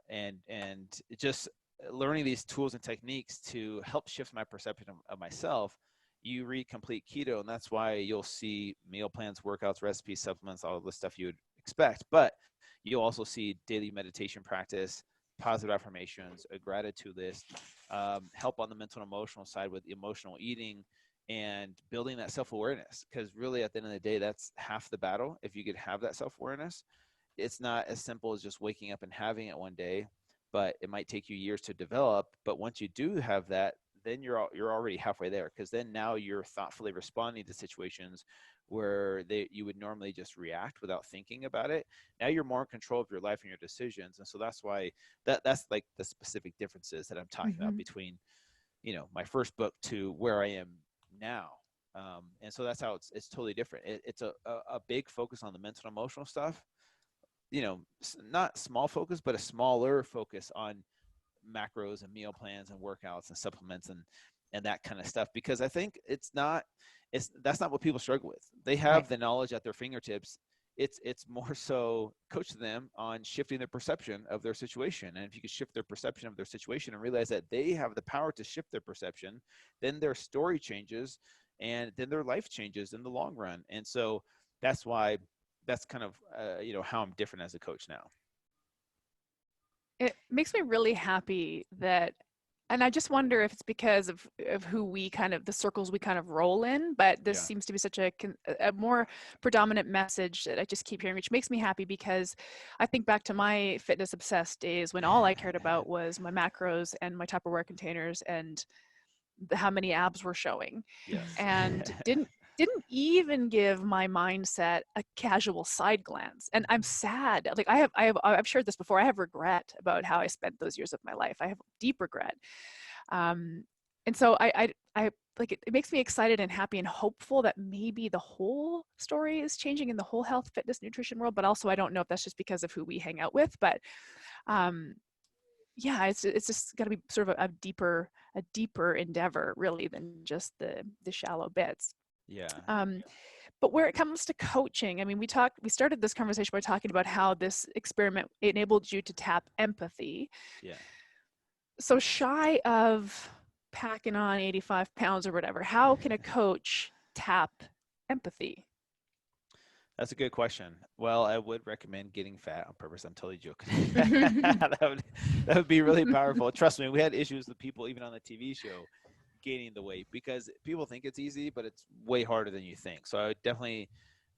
and just learning these tools and techniques to help shift my perception of myself. You read Complete Keto, and that's why you'll see meal plans, workouts, recipes, supplements, all of the stuff you would expect. But you'll also see daily meditation practice, positive affirmations, a gratitude list, help on the mental and emotional side with emotional eating and building that self-awareness. Because really, at the end of the day, that's half the battle. If you could have that self-awareness, it's not as simple as just waking up and having it one day, but it might take you years to develop. But once you do have that, then you're already halfway there, because then now you're thoughtfully responding to situations where you would normally just react without thinking about it. Now you're more in control of your life and your decisions. And so that's why that's like the specific differences that I'm talking about between, my first book to where I am now. And so that's how it's totally different. It's a big focus on the mental and emotional stuff, not small focus, but a smaller focus on macros and meal plans and workouts and supplements and that kind of stuff, because I think that's not what people struggle with. They have the knowledge at their fingertips. It's more so coach them on shifting their perception of their situation. And if you could shift their perception of their situation and realize that they have the power to shift their perception, then their story changes and then their life changes in the long run. And so that's why that's kind of, how I'm different as a coach now. It makes me really happy that, and I just wonder if it's because of who we the circles we kind of roll in, but this seems to be such a more predominant message that I just keep hearing, which makes me happy, because I think back to my fitness obsessed days when all I cared about was my macros and my Tupperware containers and how many abs were showing. Yes. And didn't even give my mindset a casual side glance. And I'm sad. Like I've shared this before. I have regret about how I spent those years of my life. I have deep regret. And so I like it makes me excited and happy and hopeful that maybe the whole story is changing in the whole health, fitness, nutrition world. But also I don't know if that's just because of who we hang out with, but it's just got to be sort of a deeper endeavor really than just the shallow bits. But where it comes to coaching, I mean, we started this conversation by talking about how this experiment enabled you to tap empathy. Yeah. So shy of packing on 85 pounds or whatever, how can a coach tap empathy? That's a good question. Well, I would recommend getting fat on purpose. I'm totally joking. that would be really powerful. Trust me, we had issues with people even on the TV show gaining the weight because people think it's easy, but it's way harder than you think. So I definitely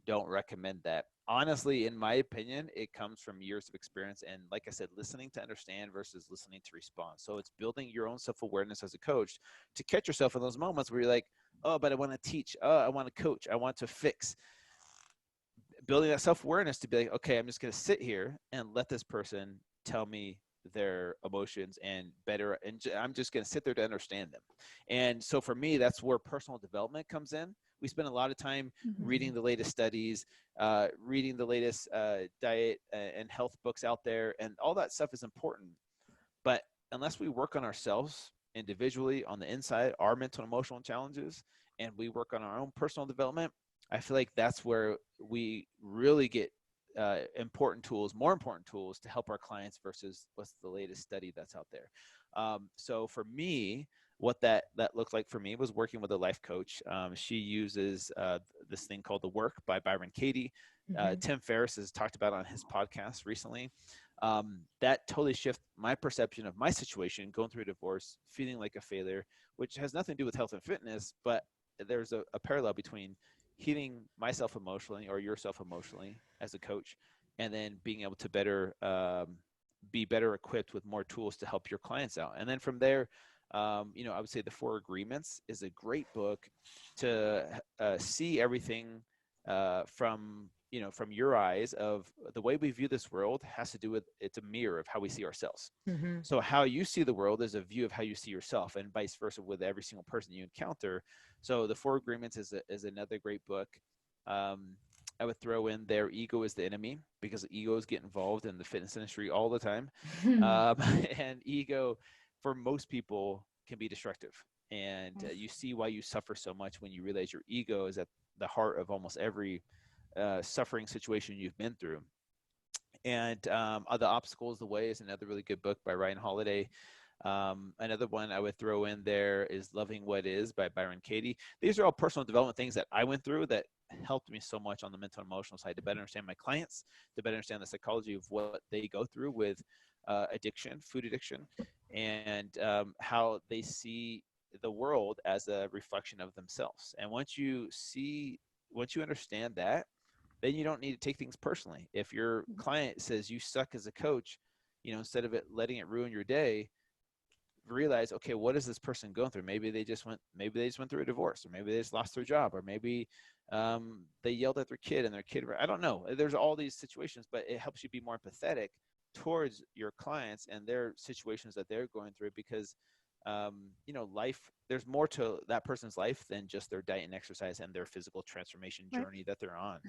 don't recommend that. Honestly, in my opinion, it comes from years of experience and, like I said, listening to understand versus listening to respond. So it's building your own self-awareness as a coach to catch yourself in those moments where you're like, oh, but I want to teach, oh, I want to coach, I want to fix. Building that self-awareness to be like, okay, I'm just going to sit here and let this person tell me their emotions and better, and I'm just going to sit there to understand them. And so for me, that's where personal development comes in. We spend a lot of time reading the latest studies, reading the latest diet and health books out there, and all that stuff is important. But unless we work on ourselves individually on the inside, our mental and emotional challenges, and we work on our own personal development, I feel like that's where we really get more important tools to help our clients versus what's the latest study that's out there. So for me, what that looked like for me was working with a life coach. She uses this thing called The Work by Byron Katie. Tim Ferriss has talked about on his podcast recently. That totally shifted my perception of my situation, going through a divorce, feeling like a failure, which has nothing to do with health and fitness, but there's a parallel between healing myself emotionally or yourself emotionally as a coach, and then being able to be better equipped with more tools to help your clients out. And then from there, I would say The Four Agreements is a great book to see everything from your eyes of the way we view this world has to do with, it's a mirror of how we see ourselves. So how you see the world is a view of how you see yourself, and vice versa with every single person you encounter. So The Four Agreements is another great book. I would throw in Their Ego is the Enemy, because egos get involved in the fitness industry all the time. And ego for most people can be destructive. And you see why you suffer so much when you realize your ego is at the heart of almost every suffering situation you've been through. And The Obstacle is the Way is another really good book by Ryan Holiday. Another one I would throw in there is Loving What Is by Byron Katie. These are all personal development things that I went through that helped me so much on the mental and emotional side to better understand my clients, to better understand the psychology of what they go through with addiction, food addiction, and how they see the world as a reflection of themselves. And once you understand that, then you don't need to take things personally. If your client says you suck as a coach, instead of letting it ruin your day, realize, okay, what is this person going through? Maybe they just went through a divorce, or maybe they just lost their job, or maybe they yelled at their kid and their kid, I don't know. There's all these situations, but it helps you be more empathetic towards your clients and their situations that they're going through, because life, there's more to that person's life than just their diet and exercise and their physical transformation journey that they're on.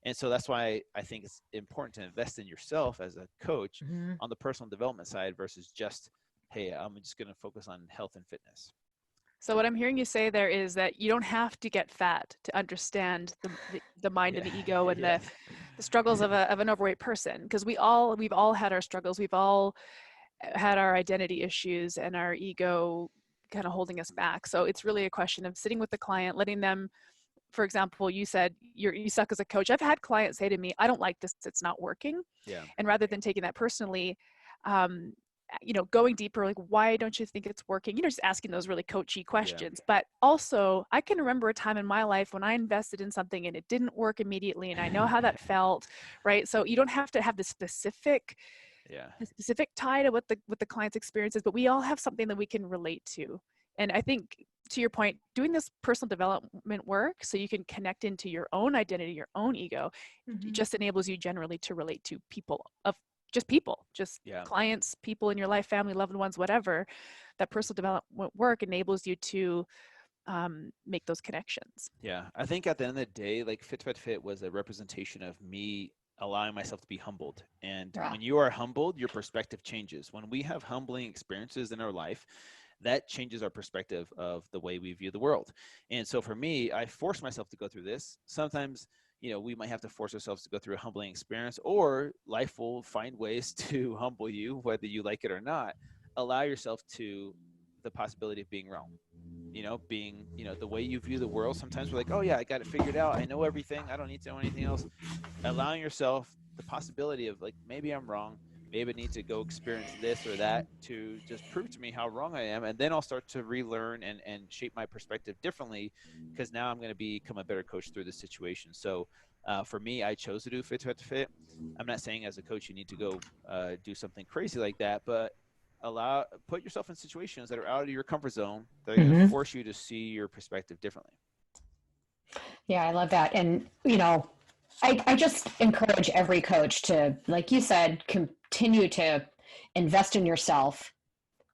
And so that's why I think it's important to invest in yourself as a coach on the personal development side versus just, hey, I'm just going to focus on health and fitness. So what I'm hearing you say there is that you don't have to get fat to understand the mind and the ego and the struggles of an overweight person, because we've all had our struggles. We've all had our identity issues and our ego kind of holding us back. So it's really a question of sitting with the client, letting them, for example, you said you suck as a coach. I've had clients say to me, I don't like this, it's not working. Yeah. And rather than taking that personally, going deeper, like, why don't you think it's working? Just asking those really coachy questions. But also, I can remember a time in my life when I invested in something and it didn't work immediately, and I know how that felt, right? So you don't have to have the specific tie to what the client's experience is, but we all have something that we can relate to. And I think, to your point, doing this personal development work so you can connect into your own identity, your own ego, just enables you generally to relate to people, clients, people in your life, family, loved ones, whatever. That personal development work enables you to make those connections. Yeah, I think at the end of the day, like Fit was a representation of me allowing myself to be humbled. And when you are humbled, your perspective changes. When we have humbling experiences in our life, that changes our perspective of the way we view the world. And so for me, I forced myself to go through this. Sometimes, we might have to force ourselves to go through a humbling experience, or life will find ways to humble you, whether you like it or not. Allow yourself to the possibility of being wrong. Being, the way you view the world. Sometimes we're like, oh yeah, I got it figured out. I know everything. I don't need to know anything else. Allowing yourself the possibility of like, maybe I'm wrong. Maybe I need to go experience this or that to just prove to me how wrong I am. And then I'll start to relearn and shape my perspective differently, because now I'm going to become a better coach through this situation. So for me, I chose to do fit to fit. I'm not saying as a coach you need to go do something crazy like that, but put yourself in situations that are out of your comfort zone that are going to force you to see your perspective differently. Yeah, I love that. And, I just encourage every coach to, like you said, continue to invest in yourself,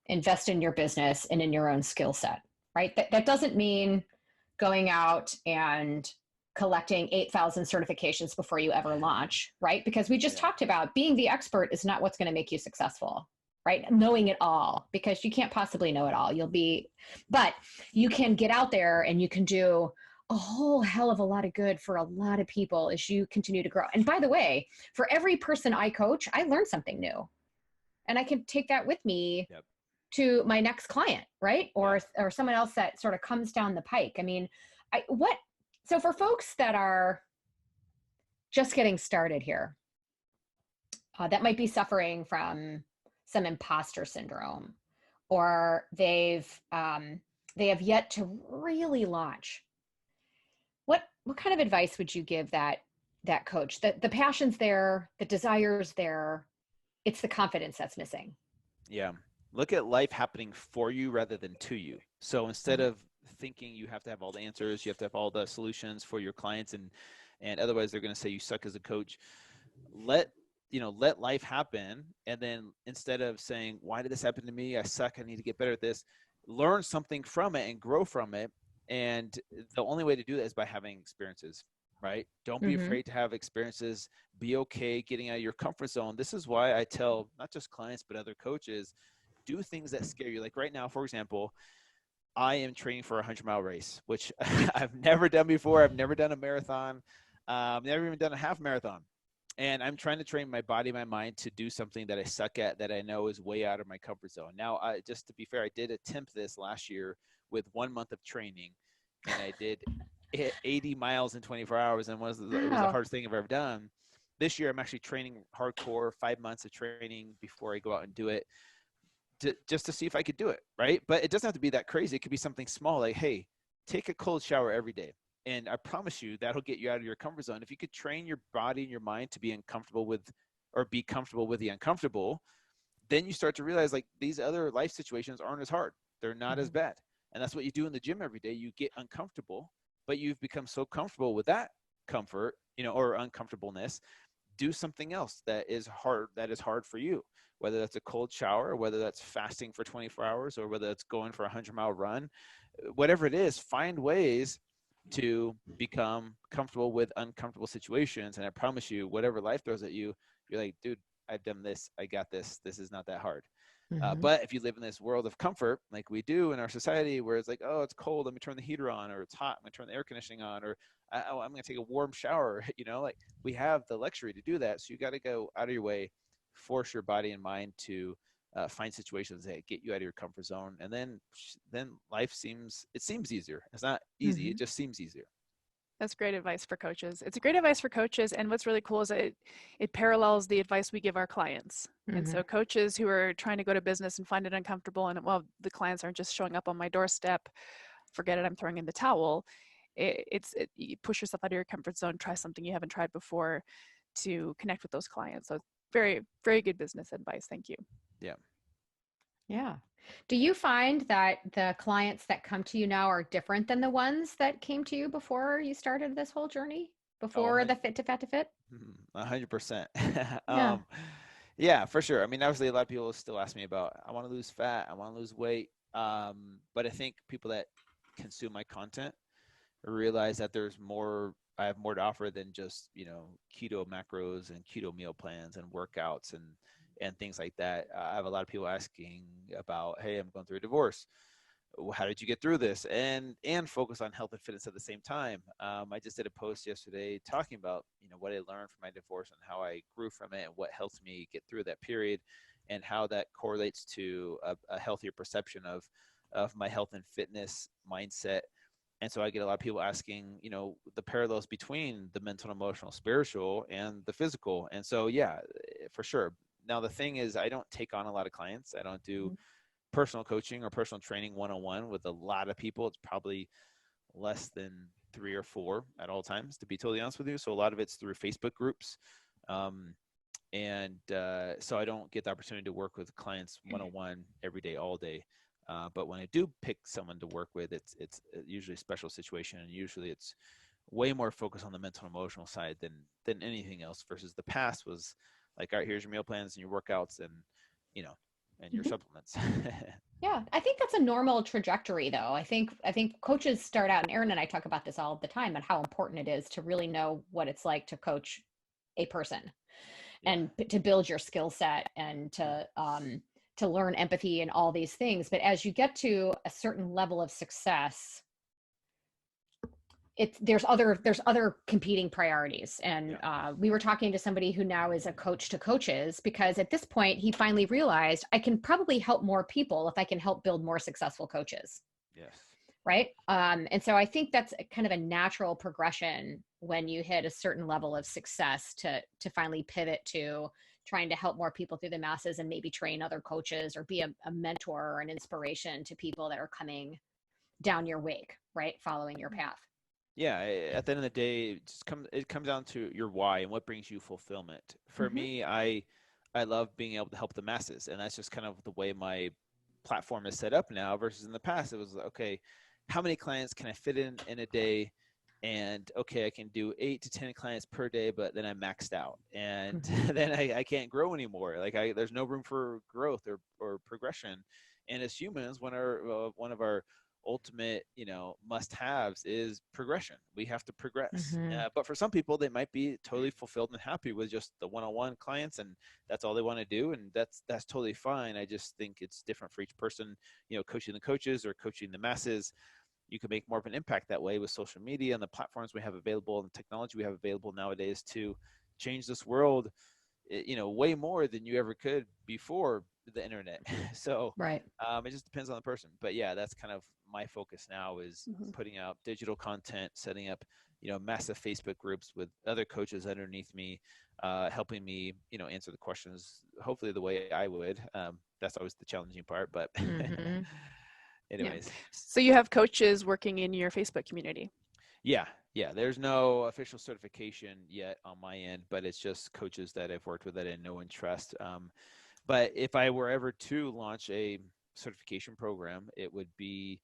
invest in your business and in your own skill set, right? That doesn't mean going out and collecting 8,000 certifications before you ever launch, right? Because we just talked about being the expert is not what's going to make you successful, right? Knowing it all, because you can't possibly know it all. But you can get out there and you can do a whole hell of a lot of good for a lot of people as you continue to grow. And by the way, for every person I coach, I learn something new. And I can take that with me to my next client, right? Or someone else that sort of comes down the pike. I mean, so for folks that are just getting started here, that might be suffering from some imposter syndrome, or they have yet to really launch. What kind of advice would you give that coach? The passion's there, the desire's there, it's the confidence that's missing. Yeah. Look at life happening for you rather than to you. So instead of thinking you have to have all the answers, you have to have all the solutions for your clients, and otherwise they're going to say you suck as a coach. Let life happen. And then instead of saying, why did this happen to me? I suck. I need to get better at this. Learn something from it and grow from it. And the only way to do that is by having experiences, right? Don't be afraid to have experiences. Be okay getting out of your comfort zone. This is why I tell not just clients, but other coaches, do things that scare you. Like right now, for example, I am training for a 100-mile race, which I've never done before. I've never done a marathon. Never even done a half marathon. And I'm trying to train my body, my mind to do something that I suck at, that I know is way out of my comfort zone. Now, just to be fair, I did attempt this last year with 1 month of training, and I did 80 miles in 24 hours, and it was the hardest thing I've ever done. This year, I'm actually training hardcore, 5 months of training before I go out and do it, just to see if I could do it, right? But it doesn't have to be that crazy. It could be something small, like, hey, take a cold shower every day. And I promise you that'll get you out of your comfort zone. If you could train your body and your mind to be uncomfortable with, or be comfortable with the uncomfortable, then you start to realize like these other life situations aren't as hard. They're not as bad. And that's what you do in the gym every day. You get uncomfortable, but you've become so comfortable with that comfort, or uncomfortableness. Do something else that is hard for you, whether that's a cold shower, whether that's fasting for 24 hours, or whether that's going for a 100-mile run. Whatever it is, find ways to become comfortable with uncomfortable situations. And I promise you, whatever life throws at you, you're like, dude, I've done this. I got this. This is not that hard. But if you live in this world of comfort, like we do in our society, where it's like, oh, it's cold, let me turn the heater on, or it's hot, I'm going to turn the air conditioning on, or I'm going to take a warm shower, like we have the luxury to do that. So you got to go out of your way, force your body and mind to find situations that get you out of your comfort zone. And then life seems easier. It's not easy. It just seems easier. That's great advice for coaches. It's a great advice for coaches. And what's really cool is it parallels the advice we give our clients. And so coaches who are trying to go to business and find it uncomfortable, and well, the clients aren't just showing up on my doorstep, forget it, I'm throwing in the towel. You push yourself out of your comfort zone, try something you haven't tried before to connect with those clients. So very, very good business advice. Thank you. Yeah. Yeah. Do you find that the clients that come to you now are different than the ones that came to you before you started this whole journey, before the Fit to Fat to Fit? 100%. Yeah. Yeah, for sure. I mean, obviously a lot of people still ask me about, I want to lose fat, I want to lose weight. But I think people that consume my content realize that I have more to offer than just, keto macros and keto meal plans and workouts and things like that. I have a lot of people asking about, hey, I'm going through a divorce. How did you get through this? And focus on health and fitness at the same time. I just did a post yesterday talking about, what I learned from my divorce and how I grew from it and what helped me get through that period, and how that correlates to a healthier perception of of my health and fitness mindset. And so I get a lot of people asking, you know, the parallels between the mental, emotional, spiritual, and the physical. And so, yeah, for sure. Now, the thing is, I don't take on a lot of clients. I don't do personal coaching or personal training one-on-one with a lot of people. It's probably less than 3 or 4 at all times, to be totally honest with you. So a lot of it's through Facebook groups. So I don't get the opportunity to work with clients one-on-one every day, all day. But when I do pick someone to work with, it's usually a special situation, and usually it's way more focused on the mental and emotional side than anything else. Versus the past was like, all right, here's your meal plans and your workouts, and you know, and your supplements. Yeah, I think that's a normal trajectory, though. I think coaches start out, and Aaron and I talk about this all the time, and how important it is to really know what it's like to coach a person, and to build your skill set, and to learn empathy and all these things. But as you get to a certain level of success, there's other competing priorities. And we were talking to somebody who now is a coach to coaches, because at this point he finally realized, I can probably help more people if I can help build more successful coaches. Yes. Right. And so I think that's kind of a natural progression when you hit a certain level of success, to finally pivot to trying to help more people through the masses, and maybe train other coaches, or be a mentor or an inspiration to people that are coming down your wake, right? Following your path. Yeah, at the end of the day, it comes down to your why and what brings you fulfillment. For me, I love being able to help the masses, and that's just kind of the way my platform is set up now. Versus in the past, it was okay, how many clients can I fit in a day? And okay, I can do 8 to 10 clients per day, but then I'm maxed out, and then I can't grow anymore. Like there's no room for growth or progression. And as humans, one of our ultimate, must-haves is progression. We have to progress. But for some people, they might be totally fulfilled and happy with just the one-on-one clients, and that's all they want to do, and that's totally fine. I just think it's different for each person. Coaching the coaches or coaching the masses, you can make more of an impact that way with social media and the platforms we have available and the technology we have available nowadays to change this world, way more than you ever could before the internet. So right. It just depends on the person. But yeah, that's kind of my focus now, is putting out digital content, setting up, massive Facebook groups with other coaches underneath me, helping me, answer the questions, hopefully the way I would. That's always the challenging part, but anyways. Yeah. So you have coaches working in your Facebook community? Yeah. There's no official certification yet on my end, but it's just coaches that I've worked with that I know and trust. But if I were ever to launch a certification program, it would be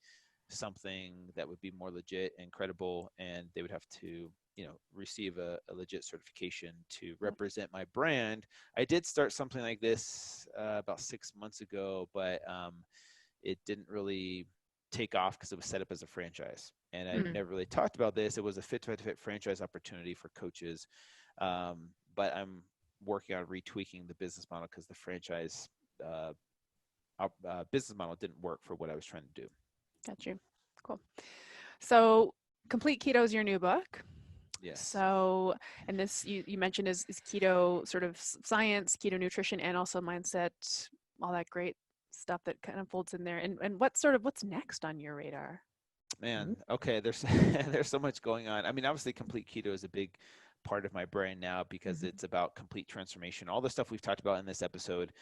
something that would be more legit and credible, and they would have to, receive a legit certification to represent my brand. I did start something like this about 6 months ago, but it didn't really take off because it was set up as a franchise. And I never really talked about this. It was a fit franchise opportunity for coaches. But I'm working on retweaking the business model because the franchise business model didn't work for what I was trying to do. Got you. Cool. So Complete Keto is your new book. Yes. So, and this you mentioned is keto sort of science, keto nutrition, and also mindset, all that great stuff that kind of folds in there. And what's next on your radar? Man, okay, there's there's so much going on. I mean, obviously complete keto is a big part of my brand now because it's about complete transformation. All the stuff we've talked about in this episode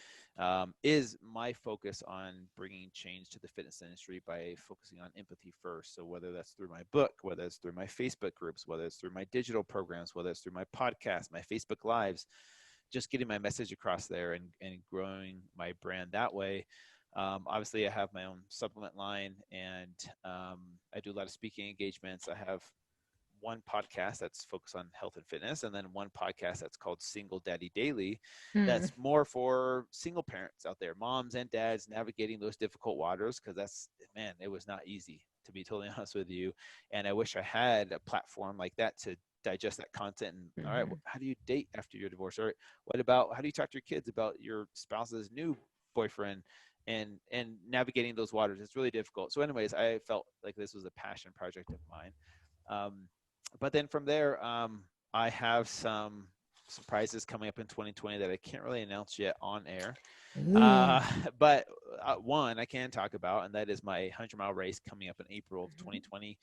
is my focus on bringing change to the fitness industry by focusing on empathy first. So whether that's through my book, whether it's through my Facebook groups, whether it's through my digital programs, whether it's through my podcast, my Facebook lives, just getting my message across there and growing my brand that way. Obviously, I have my own supplement line, and I do a lot of speaking engagements. I have one podcast that's focused on health and fitness, and then one podcast that's called Single Daddy Daily. That's more for single parents out there, moms and dads, navigating those difficult waters, because it was not easy, to be totally honest with you. And I wish I had a platform like that to digest that content. And all right, how do you date after your divorce? Or how do you talk to your kids about your spouse's new boyfriend? And navigating those waters, it's really difficult. So anyways, I felt like this was a passion project of mine. But then from there, I have some surprises coming up in 2020 that I can't really announce yet on air. Ooh. But one I can talk about, and that is my 100-mile race coming up in April of 2020.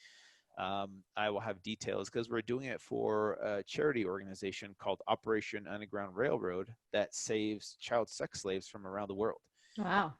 I will have details because we're doing it for a charity organization called Operation Underground Railroad that saves child sex slaves from around the world. Wow.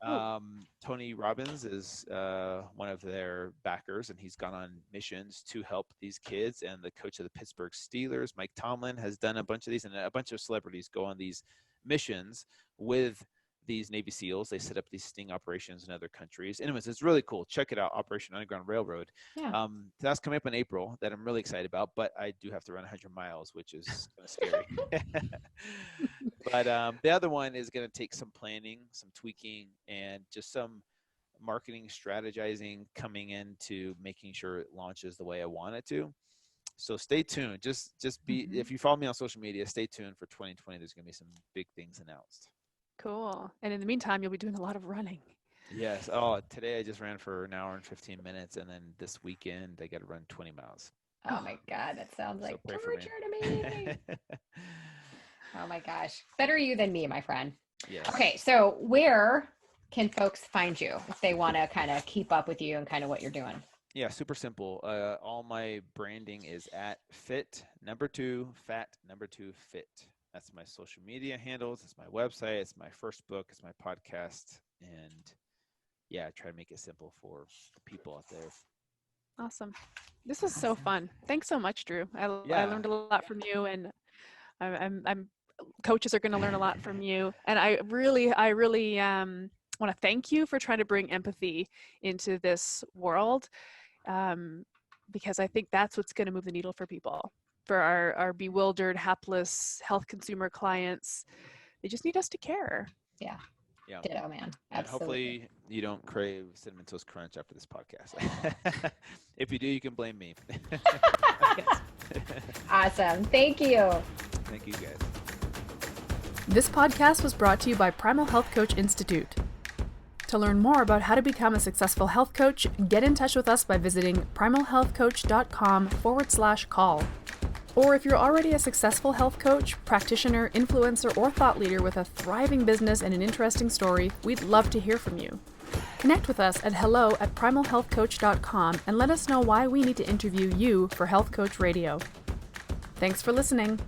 Tony Robbins is one of their backers, and he's gone on missions to help these kids. And the coach of the Pittsburgh Steelers, Mike Tomlin, has done a bunch of these, and a bunch of celebrities go on these missions with these Navy SEALs. They set up these sting operations in other countries. Anyways, it's really cool. Check it out, Operation Underground Railroad. Yeah. That's coming up in April that I'm really excited about, but I do have to run 100 miles, which is kind of scary. But the other one is going to take some planning, some tweaking, and just some marketing strategizing coming into making sure it launches the way I want it to. So stay tuned. Just be, if you follow me on social media, stay tuned for 2020. There's going to be some big things announced. Cool. And in the meantime, you'll be doing a lot of running. Yes. Oh, today I just ran for an hour and 15 minutes, and then this weekend I got to run 20 miles. Oh my God, that sounds like pray torture for to me. Oh my gosh. Better you than me, my friend. Yes. Okay, so where can folks find you if they want to kind of keep up with you and kind of what you're doing? Yeah, super simple. All my branding is at fat number 2 fit. That's my social media handles. It's my website. It's my first book. It's my podcast. And yeah, I try to make it simple for the people out there. Awesome. This was so fun. Thanks so much, Drew. I learned a lot from you, and I'm coaches are going to learn a lot from you. And I really want to thank you for trying to bring empathy into this world, because I think that's what's going to move the needle for people. For our bewildered, hapless health consumer clients, they just need us to care. Yeah. Yeah. Ditto, man. Absolutely. And hopefully you don't crave Cinnamon Toast Crunch after this podcast. If you do, you can blame me. Awesome. Thank you. Thank you, guys. This podcast was brought to you by Primal Health Coach Institute. To learn more about how to become a successful health coach, get in touch with us by visiting primalhealthcoach.com/call. Or if you're already a successful health coach, practitioner, influencer, or thought leader with a thriving business and an interesting story, we'd love to hear from you. Connect with us at hello@primalhealthcoach.com and let us know why we need to interview you for Health Coach Radio. Thanks for listening.